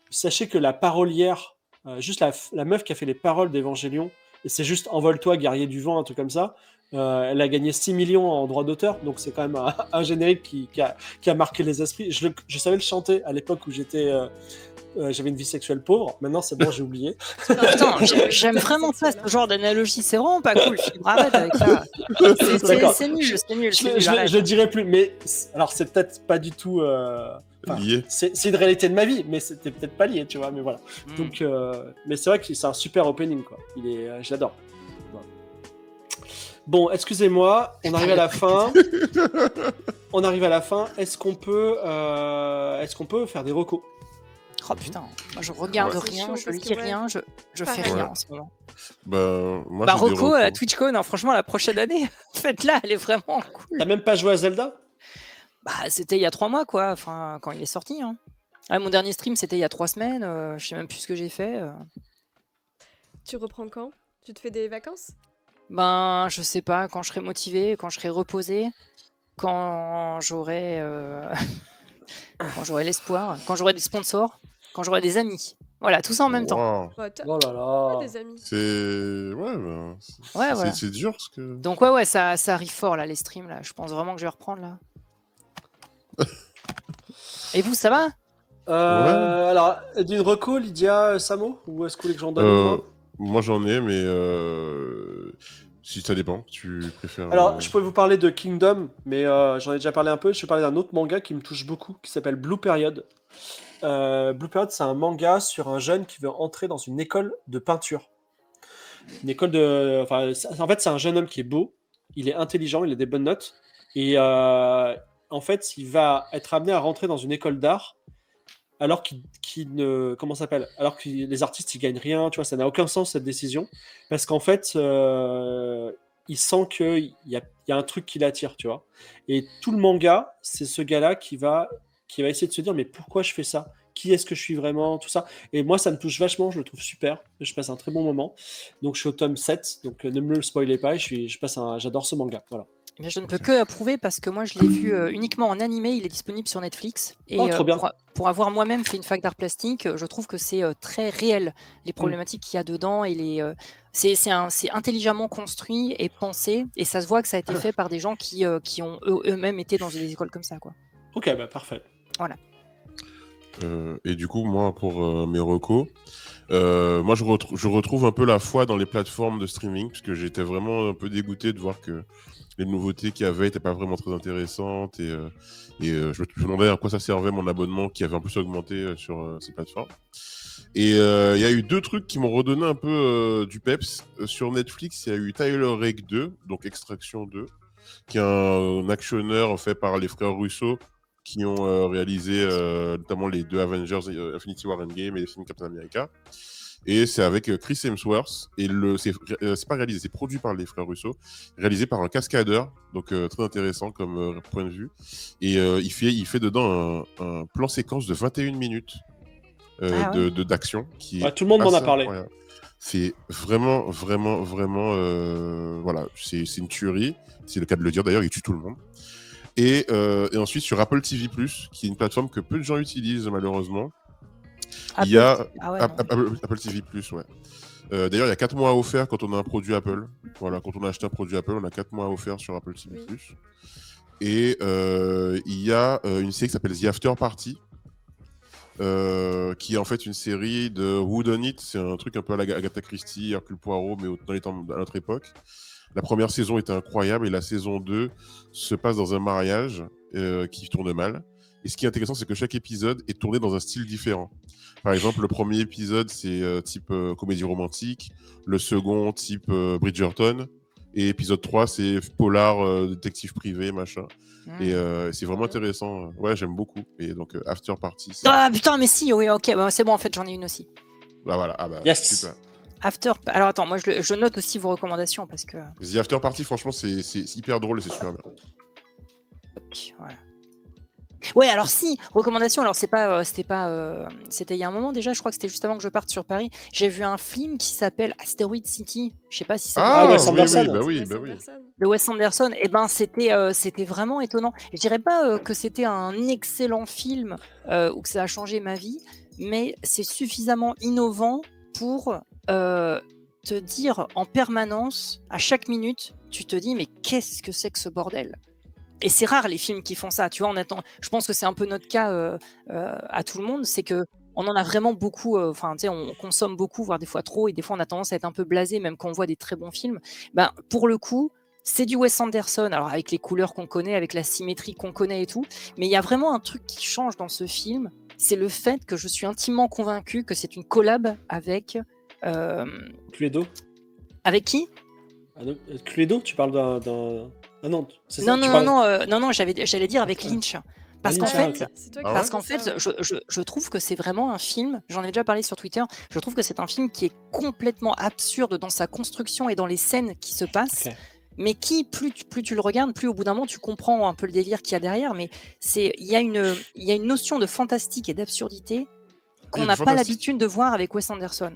Sachez que la parolière, juste la meuf qui a fait les paroles d'Evangelion, et c'est juste Envole-toi, guerrier du vent, un truc comme ça, elle a gagné 6 millions en droits d'auteur, donc c'est quand même un générique qui a marqué les esprits. Je savais le chanter à l'époque où j'avais une vie sexuelle pauvre. Maintenant, c'est bon, j'ai oublié. Putain, j'aime vraiment ça, ce genre d'analogie. C'est vraiment pas cool. Arrête avec ça. C'est nul. Je le dirai plus, mais alors c'est peut-être pas du tout. Lié. C'est une réalité de ma vie, mais c'était peut-être pas lié, tu vois. Mais voilà. Donc, mais c'est vrai que c'est un super opening, quoi. Je l'adore. Voilà. Bon, excusez-moi, on arrive à la fin. Est-ce qu'on peut faire des recos? Oh putain, moi je regarde rien, je lis rien, je fais rien en ce moment. Moi, Reco à TwitchCon, franchement, la prochaine année, faites-la, elle est vraiment cool. T'as même pas joué à Zelda? C'était il y a 3 mois, quoi, enfin, quand il est sorti. Hein. Mon dernier stream, c'était il y a 3 semaines, je sais même plus ce que j'ai fait. Tu reprends quand? Tu te fais des vacances? Je sais pas, quand je serai motivé, quand je serai reposé, quand j'aurai l'espoir, quand j'aurai des sponsors, quand j'aurai des amis. Voilà, tout ça en même temps. Oh là là. Des amis. C'est dur ce que. Donc ça arrive fort là, les streams là. Je pense vraiment que je vais reprendre là. Et vous, ça va? Alors, d'une reco, Lydia, Samo, ou est-ce que vous voulez que j'en donne? Moi j'en ai, mais si ça dépend, tu préfères. Alors, je pourrais vous parler de Kingdom, mais j'en ai déjà parlé un peu. Je vais parler d'un autre manga qui me touche beaucoup, qui s'appelle Blue Period. Blue Period, c'est un manga sur un jeune qui veut entrer dans une école de peinture. Une école de. Enfin, en fait, c'est un jeune homme qui est beau, il est intelligent, il a des bonnes notes, et en fait, il va être amené à rentrer dans une école d'art. Alors qu'il ne. Comment ça s'appelle? Alors que les artistes, ils gagnent rien, tu vois, ça n'a aucun sens cette décision. Parce qu'en fait, il sent qu'il y a un truc qui l'attire, tu vois. Et tout le manga, c'est ce gars-là qui va essayer de se dire, mais pourquoi je fais ça? Qui est-ce que je suis vraiment? Tout ça. Et moi, ça me touche vachement, je le trouve super. Je passe un très bon moment. Donc, je suis au tome 7, donc ne me le spoilez pas. J'adore ce manga, voilà. Mais je ne peux que approuver parce que moi je l'ai vu uniquement en animé, il est disponible sur Netflix. Et trop bien. Pour avoir moi-même fait une fac d'art plastique, je trouve que c'est très réel, les problématiques qu'il y a dedans. Et c'est intelligemment construit et pensé, et ça se voit que ça a été fait par des gens qui ont eux-mêmes été dans des écoles comme ça, quoi. Ok, parfait. Voilà. Et du coup, moi, pour mes recos, moi je retrouve un peu la foi dans les plateformes de streaming, parce que j'étais vraiment un peu dégoûté de voir que les nouveautés qu'il y avait n'étaient pas vraiment très intéressantes, et je me demandais à quoi ça servait mon abonnement qui avait en plus augmenté sur ces plateformes. Et il y a eu 2 trucs qui m'ont redonné un peu du peps. Sur Netflix, il y a eu Tyler Rake 2, donc Extraction 2, qui est un actionneur fait par les frères Russo, qui ont réalisé notamment les 2 Avengers, Infinity War Endgame et les films Captain America. Et c'est avec Chris Hemsworth. Et c'est pas réalisé, c'est produit par les frères Russo, réalisé par un cascadeur, donc très intéressant comme point de vue. Et il fait dedans un plan séquence de 21 minutes. Ah ouais. d'action qui Ouais, est tout le monde m'en a assez parlé. incroyable. C'est vraiment, vraiment, vraiment, voilà, c'est une tuerie. C'est le cas de le dire d'ailleurs, il tue tout le monde. Et ensuite sur Apple TV+, qui est une plateforme que peu de gens utilisent malheureusement. Il y a Ah ouais, non. Apple TV+, ouais. D'ailleurs, il y a 4 mois offerts quand on a un produit Apple. Voilà, quand on a acheté un produit Apple, on a 4 mois offerts sur Apple TV+. Oui. Et il y a une série qui s'appelle The After Party, qui est en fait une série de Who Done It. C'est un truc un peu à la Agatha Christie, Hercule Poirot, mais dans les temps à notre époque. La première saison était incroyable et la saison 2 se passe dans un mariage qui tourne mal. Et ce qui est intéressant, c'est que chaque épisode est tourné dans un style différent. Par exemple, le premier épisode, c'est type comédie romantique. Le second, type Bridgerton. Et épisode 3, c'est polar, détective privé, machin. Et c'est vraiment intéressant. Ouais, j'aime beaucoup. Et donc, After Party. Ah putain, mais si, oui, ok, bah, c'est bon, en fait, j'en ai une aussi. Bah voilà, ah bah, Yes. super. Alors attends, moi je note aussi vos recommandations parce que. The After Party, franchement, c'est hyper drôle et c'est super bien. Voilà. Ouais, alors si, recommandation, alors c'était il y a un moment déjà, je crois que c'était juste avant que je parte sur Paris. J'ai vu un film qui s'appelle Asteroid City. Je sais pas si c'est Ah, Wes oui, Anderson. oui, bah oui, Wes bah oui. Anderson. de Wes Anderson. Et ben c'était vraiment étonnant. Je dirais pas que c'était un excellent film ou que ça a changé ma vie, mais c'est suffisamment innovant pour te dire en permanence, à chaque minute, tu te dis mais qu'est-ce que c'est que ce bordel? Et c'est rare les films qui font ça, tu vois. Je pense que c'est un peu notre cas à tout le monde, c'est que on en a vraiment beaucoup. Enfin, tu sais, on consomme beaucoup, voire des fois trop, et des fois on a tendance à être un peu blasé, même quand on voit des très bons films. Ben, pour le coup, c'est du Wes Anderson, alors avec les couleurs qu'on connaît, avec la symétrie qu'on connaît et tout. Mais il y a vraiment un truc qui change dans ce film, c'est le fait que je suis intimement convaincu que c'est une collab avec. Cluedo. Avec qui? Ah non, Cluedo, tu parles d'un. Ah non, c'est ça. Non, j'allais dire avec Lynch. Parce qu'en Lynch, ah, fait, ok. C'est toi Ah qui ouais Parce qu'en dis ça, fait, ouais. je trouve que c'est vraiment un film, j'en ai déjà parlé sur Twitter, je trouve que c'est un film qui est complètement absurde dans sa construction et dans les scènes qui se passent, Ok. mais qui, plus tu le regardes, plus au bout d'un moment tu comprends un peu le délire qu'il y a derrière, mais il y a une notion de fantastique et d'absurdité qu'on Il y a n'a du pas fantastique. l'habitude de voir avec Wes Anderson.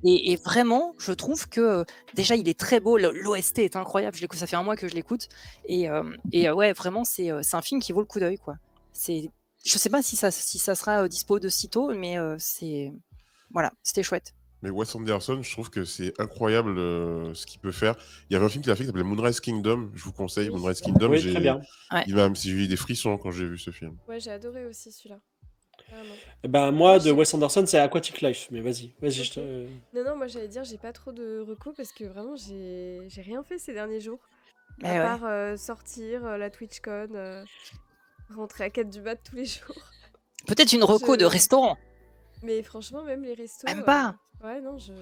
Et vraiment, je trouve que déjà il est très beau, l'OST est incroyable, ça fait un mois que je l'écoute, et ouais, vraiment c'est un film qui vaut le coup d'œil, quoi. Je sais pas si ça sera dispo de sitôt, mais voilà, c'était chouette. Mais Wes Anderson, je trouve que c'est incroyable ce qu'il peut faire. Il y avait un film qu'il a fait qui s'appelait Moonrise Kingdom. Je vous conseille Oui, Moonrise c'est vrai. Kingdom. Oui, très bien. J'ai eu des frissons quand j'ai vu ce film. Ouais, j'ai adoré aussi celui-là. Vraiment. Eh ben, moi, Moi, de j'ai- Wes Anderson, c'est Aquatic Life. Mais vas-y, je Ok. te. Non, moi j'allais dire, j'ai pas trop de recos parce que vraiment j'ai rien fait ces derniers jours. Mais À ouais. part sortir, la TwitchCon, rentrer à 4 du mat tous les jours. Peut-être une reco de restaurant. Mais franchement, même les restos. Même pas. Ouais, non, je.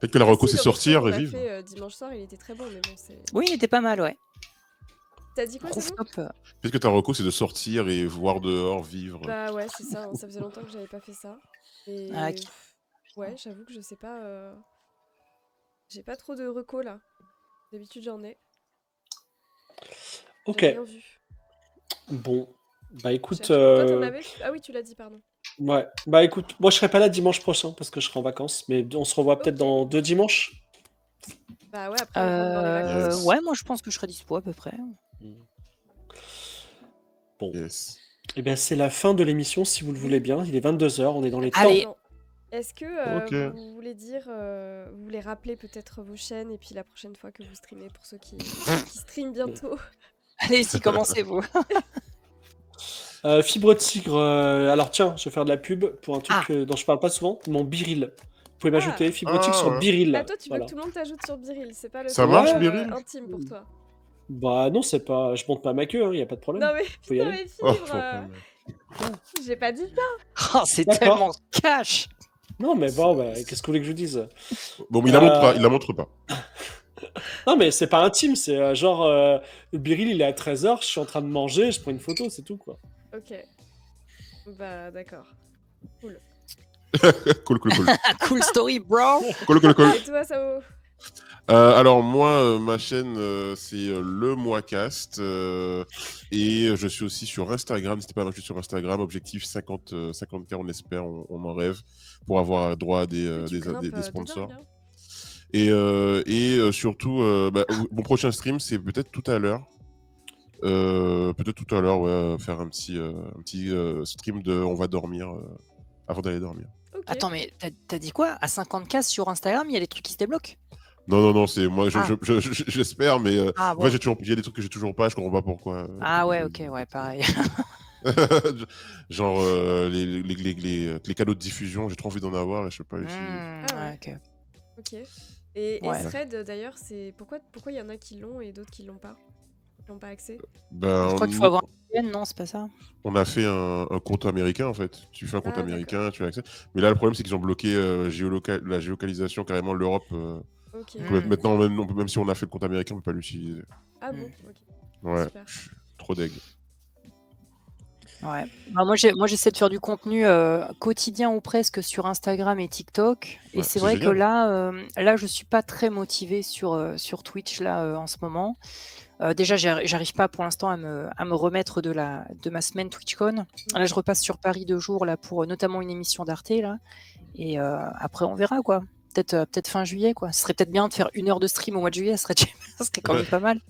Peut-être que la Ah reco, si, c'est le resto sortir qu'on et a vivre. fait dimanche soir, il était très bon, mais bon, c'est. Oui, il était pas mal, ouais. T'as dit quoi, c'est bon? Rooftop. Peut-être que ta reco, c'est de sortir et voir dehors, vivre. Bah ouais, c'est ça, hein, ça faisait longtemps que j'avais pas fait ça. Et Ah, ok. ouais, j'avoue que je sais pas. J'ai pas trop de recos là. D'habitude, j'en ai. Ok. J'ai rien vu. Bon. Bah écoute. Cherche. Toi, t'en avais? Ah oui, tu l'as dit, pardon. Ouais. Bah écoute, moi je serai pas là dimanche prochain parce que je serai en vacances. Mais on se revoit peut-être Ok. dans 2 dimanches. Bah ouais, après, on rentre dans les vacances. Yes. Ouais, moi je pense que je serai dispo à peu près. Bon. Yes. Et bien c'est la fin de l'émission si vous le voulez bien. Il est 22h, on est dans les Allez. temps. Non. Est-ce que Ok. vous voulez dire, vous voulez rappeler peut-être vos chaînes et puis la prochaine fois que vous streamez pour ceux qui streament bientôt? Allez-y, commencez-vous. Fibre Tigre, alors tiens, je vais faire de la pub pour un truc dont je parle pas souvent, mon Biril. Vous pouvez m'ajouter Fibre Tigre sur ouais. Biril. Ah, toi, tu veux Voilà. que tout le monde t'ajoute sur Biril, c'est pas le Ça truc, marche, Biril intime pour toi. Bah non, c'est pas. Je monte pas ma queue, il y a pas de problème. Non mais, Faut y putain, aller. mais Oh, Fibre, j'ai pas dit ça. Oh, c'est D'accord. tellement cash. Non mais bon, bah, qu'est-ce que vous voulez que je vous dise? Bon, mais il la montre pas. Non mais c'est pas intime, c'est genre le Biril il est à 13h, je suis en train de manger, je prends une photo, c'est tout quoi. Ok. Bah d'accord. Cool, cool, cool. Cool story, bro. Cool, cool, cool. Et toi, ça vaut? Alors moi, ma chaîne, c'est le Moicast. Et je suis aussi sur Instagram. N'hésitez pas à m'ajouter sur Instagram. Objectif 50K, on espère, on en rêve, pour avoir droit à des Tu grimpes des de sponsors. dingue, hein. Et surtout, mon prochain stream, c'est peut-être tout à l'heure. Ouais, faire un petit stream de on va dormir avant d'aller dormir. Ok. Attends, mais t'as dit quoi? À 50K sur Instagram, il y a des trucs qui se débloquent? Non, c'est moi, Ah. j'espère, mais Ah en fait, bon. il y a des trucs que j'ai toujours pas, je comprends pas pourquoi. Ah ouais, ok, ouais, pareil. Genre les cadeaux de diffusion, j'ai trop envie d'en avoir et je peux pas utiliser. Ah ouais. Ouais, ok. Ok. Et Ouais. Thread, d'ailleurs, c'est pourquoi il y en a qui l'ont et d'autres qui l'ont pas? Qui n'ont pas accès? Ben, Je crois qu'il faut avoir un VPN, non, c'est pas ça? on a fait un compte américain en fait. Tu fais un compte Ah, américain, tu as accès. Mais là, le problème, c'est qu'ils ont bloqué la géolocalisation carrément l'Europe. Ok. Maintenant, même si on a fait le compte américain, on peut pas l'utiliser. Ah bon, ok. Ouais, Super. je suis trop deg. Ouais. Bah, moi, j'essaie de faire du contenu quotidien ou presque sur Instagram et TikTok. Et Ouais, c'est c'est vrai que génial. là, je suis pas très motivée sur Twitch là en ce moment. Déjà, j'arrive pas pour l'instant à me remettre de ma semaine TwitchCon. Là, je repasse sur Paris 2 jours là pour notamment une émission d'Arte là. Et après, on verra quoi. Peut-être fin juillet quoi. Ce serait peut-être bien de faire 1 heure de stream au mois de juillet. Ça serait quand même pas mal.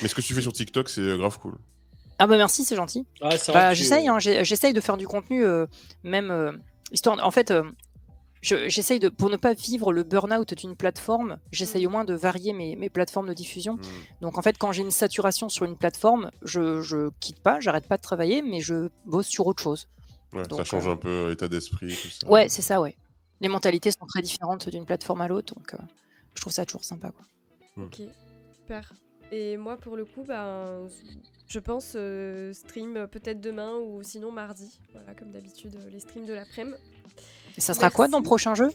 Mais ce que tu fais sur TikTok, c'est grave cool. Ah bah merci, c'est gentil. Ouais, c'est vrai Bah, que j'essaye, hein, j'essaye de faire du contenu, même histoire. En fait, j'essaye de, pour ne pas vivre le burn-out d'une plateforme, j'essaye au moins de varier mes plateformes de diffusion. Donc en fait, quand j'ai une saturation sur une plateforme, je quitte pas, j'arrête pas de travailler, mais je bosse sur autre chose. Ouais, ça Donc, change un peu l'état d'esprit, tout ça. Ouais, c'est ça, ouais. Les mentalités sont très différentes d'une plateforme à l'autre, donc je trouve ça toujours sympa, quoi. Ok, super. Et moi, pour le coup, ben, je pense stream peut-être demain ou sinon mardi. Voilà, comme d'habitude, les streams de l'après-midi. Et ça sera quoi dans le Merci. prochain jeu?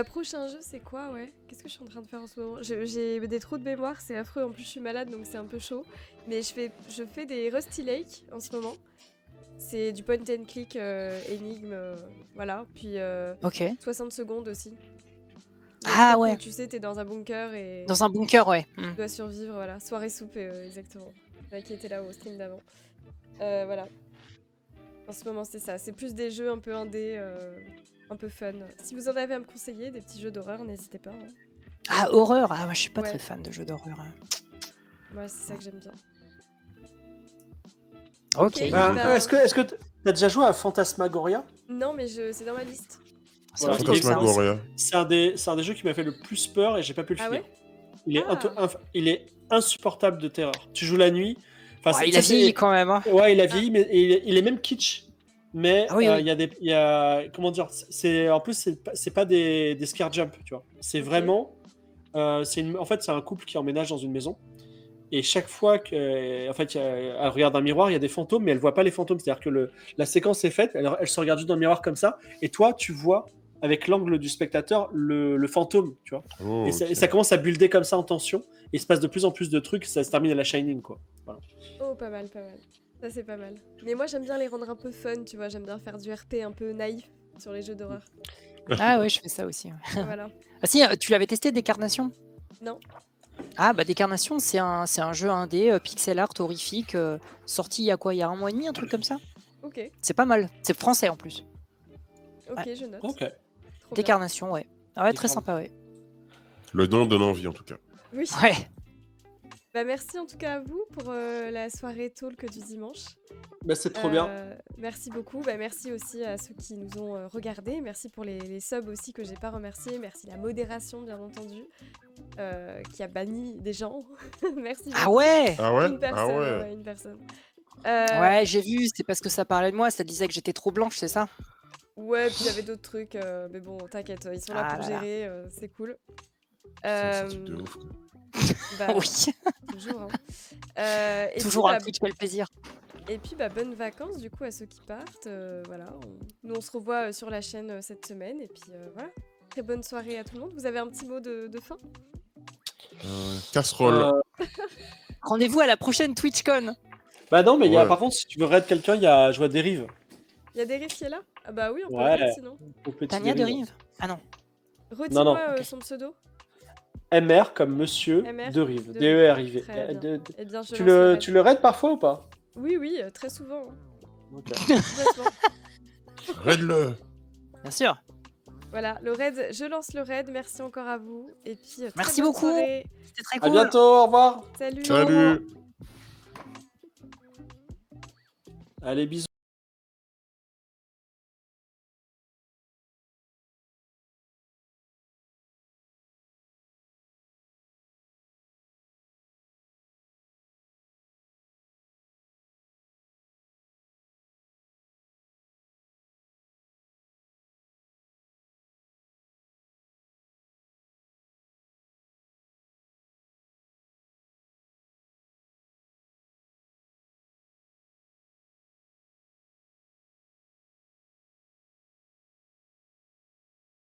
Prochain jeu, c'est quoi, ouais? Qu'est-ce que je suis en train de faire en ce moment? J'ai des trous de mémoire, c'est affreux. En plus, je suis malade, donc c'est un peu chaud. Mais je fais des Rusty Lake en ce moment. C'est du point and click énigme, voilà. Puis Ok. 60 secondes aussi. Ah Donc, ouais. tu sais, t'es dans un bunker et Dans un bunker, ouais. tu dois survivre, voilà. Soirée soupe, exactement. Là, qui était là au stream d'avant. Voilà. En ce moment, c'est ça. C'est plus des jeux un peu indés, un peu fun. Si vous en avez à me conseiller, des petits jeux d'horreur, n'hésitez pas. Hein. Ah, horreur. Ah, moi, je suis pas Ouais. très fan de jeux d'horreur. Hein. Ouais, c'est ça que j'aime bien. Ok. Bah, est-ce que t'as déjà joué à Phantasmagoria? Non, mais c'est dans ma liste. C'est Voilà. vrai que Phantasmagoria. C'est un des jeux qui m'a fait le plus peur et j'ai pas pu le Ah finir. ouais? Il est insupportable de terreur. Tu joues la nuit. Enfin, il a vieilli quand même. Hein. Ouais, il a vieilli, mais il est même kitsch. Mais Ah oui, oui. il y a comment dire, en plus c'est pas des scare jump, tu vois. C'est Ok. vraiment en fait c'est un couple qui emménage dans une maison et chaque fois que en fait elle regarde un miroir, il y a des fantômes, mais elle voit pas les fantômes. C'est-à-dire que la séquence est faite, elle se regarde juste dans le miroir comme ça, et toi tu vois avec l'angle du spectateur le fantôme, tu vois. Oh, Et ça commence à builder comme ça en tension, et il se passe de plus en plus de trucs, ça se termine à la Shining, quoi. Voilà. Oh, pas mal, pas mal. Ça, c'est pas mal. Mais moi, j'aime bien les rendre un peu fun, tu vois. J'aime bien faire du RP un peu naïf sur les jeux d'horreur. Ah ouais, je fais ça aussi. Ouais. Voilà. Ah si, tu l'avais testé, Décarnation? Non. Ah bah Décarnation, c'est un jeu indé, pixel art, horrifique, sorti il y a quoi? Il y a 1 mois et demi, un truc comme ça? Ok. C'est pas mal. C'est français en plus. Ok, Ouais. je note. Ok. Trop bien. Décarnation, ouais. Ah ouais, très sympa, ouais. Le nom donne envie en tout cas. Oui. Ouais. Bah, merci en tout cas à vous pour la soirée talk du dimanche. Bah, c'est trop bien. Merci beaucoup. Bah, merci aussi à ceux qui nous ont regardés. Merci pour les subs aussi que j'ai pas remerciés. Merci la modération, bien entendu, qui a banni des gens. Merci. Ah ouais. Ah ouais? Une personne. Ah ouais. Ouais, une personne. Ouais, j'ai vu, c'est parce que ça parlait de moi, ça disait que j'étais trop blanche, c'est ça? Ouais, puis il y avait d'autres trucs, mais bon, t'inquiète, ils sont là Ah pour là là. gérer, c'est cool. C'est un truc de ouf, quoi. Bah, Oui. toujours. Hein. Et Toujours puis, un bah, Twitch, quel plaisir. et puis, bah, bonnes vacances du coup à ceux qui partent. Voilà, nous on se revoit sur la chaîne cette semaine. Et puis voilà, très bonne soirée à tout le monde. Vous avez un petit mot de fin? Casserole. Rendez-vous à la prochaine TwitchCon. Bah non, mais Ouais. par contre, si tu veux raid quelqu'un, je vois Dérive. Il y a des riffs qui est là? Ah bah oui, on peut Ouais. le faire sinon. Au petit Tania de Dérive. Rive? Ah non. Redis-moi ok. son pseudo. MR comme Monsieur MR de Rive. de D-E-R-I-V. Très bien. Eh bien, je Tu lance le le, raid. tu le raides parfois ou pas? Oui, oui, très souvent. Ok. Complètement. Raide-le. Bien sûr. Voilà, le raid, je lance le raid. Merci encore à vous. Et puis, très Merci bonne beaucoup. soirée. C'était très À cool. bientôt, au revoir. Salut. Salut. Allez, bisous.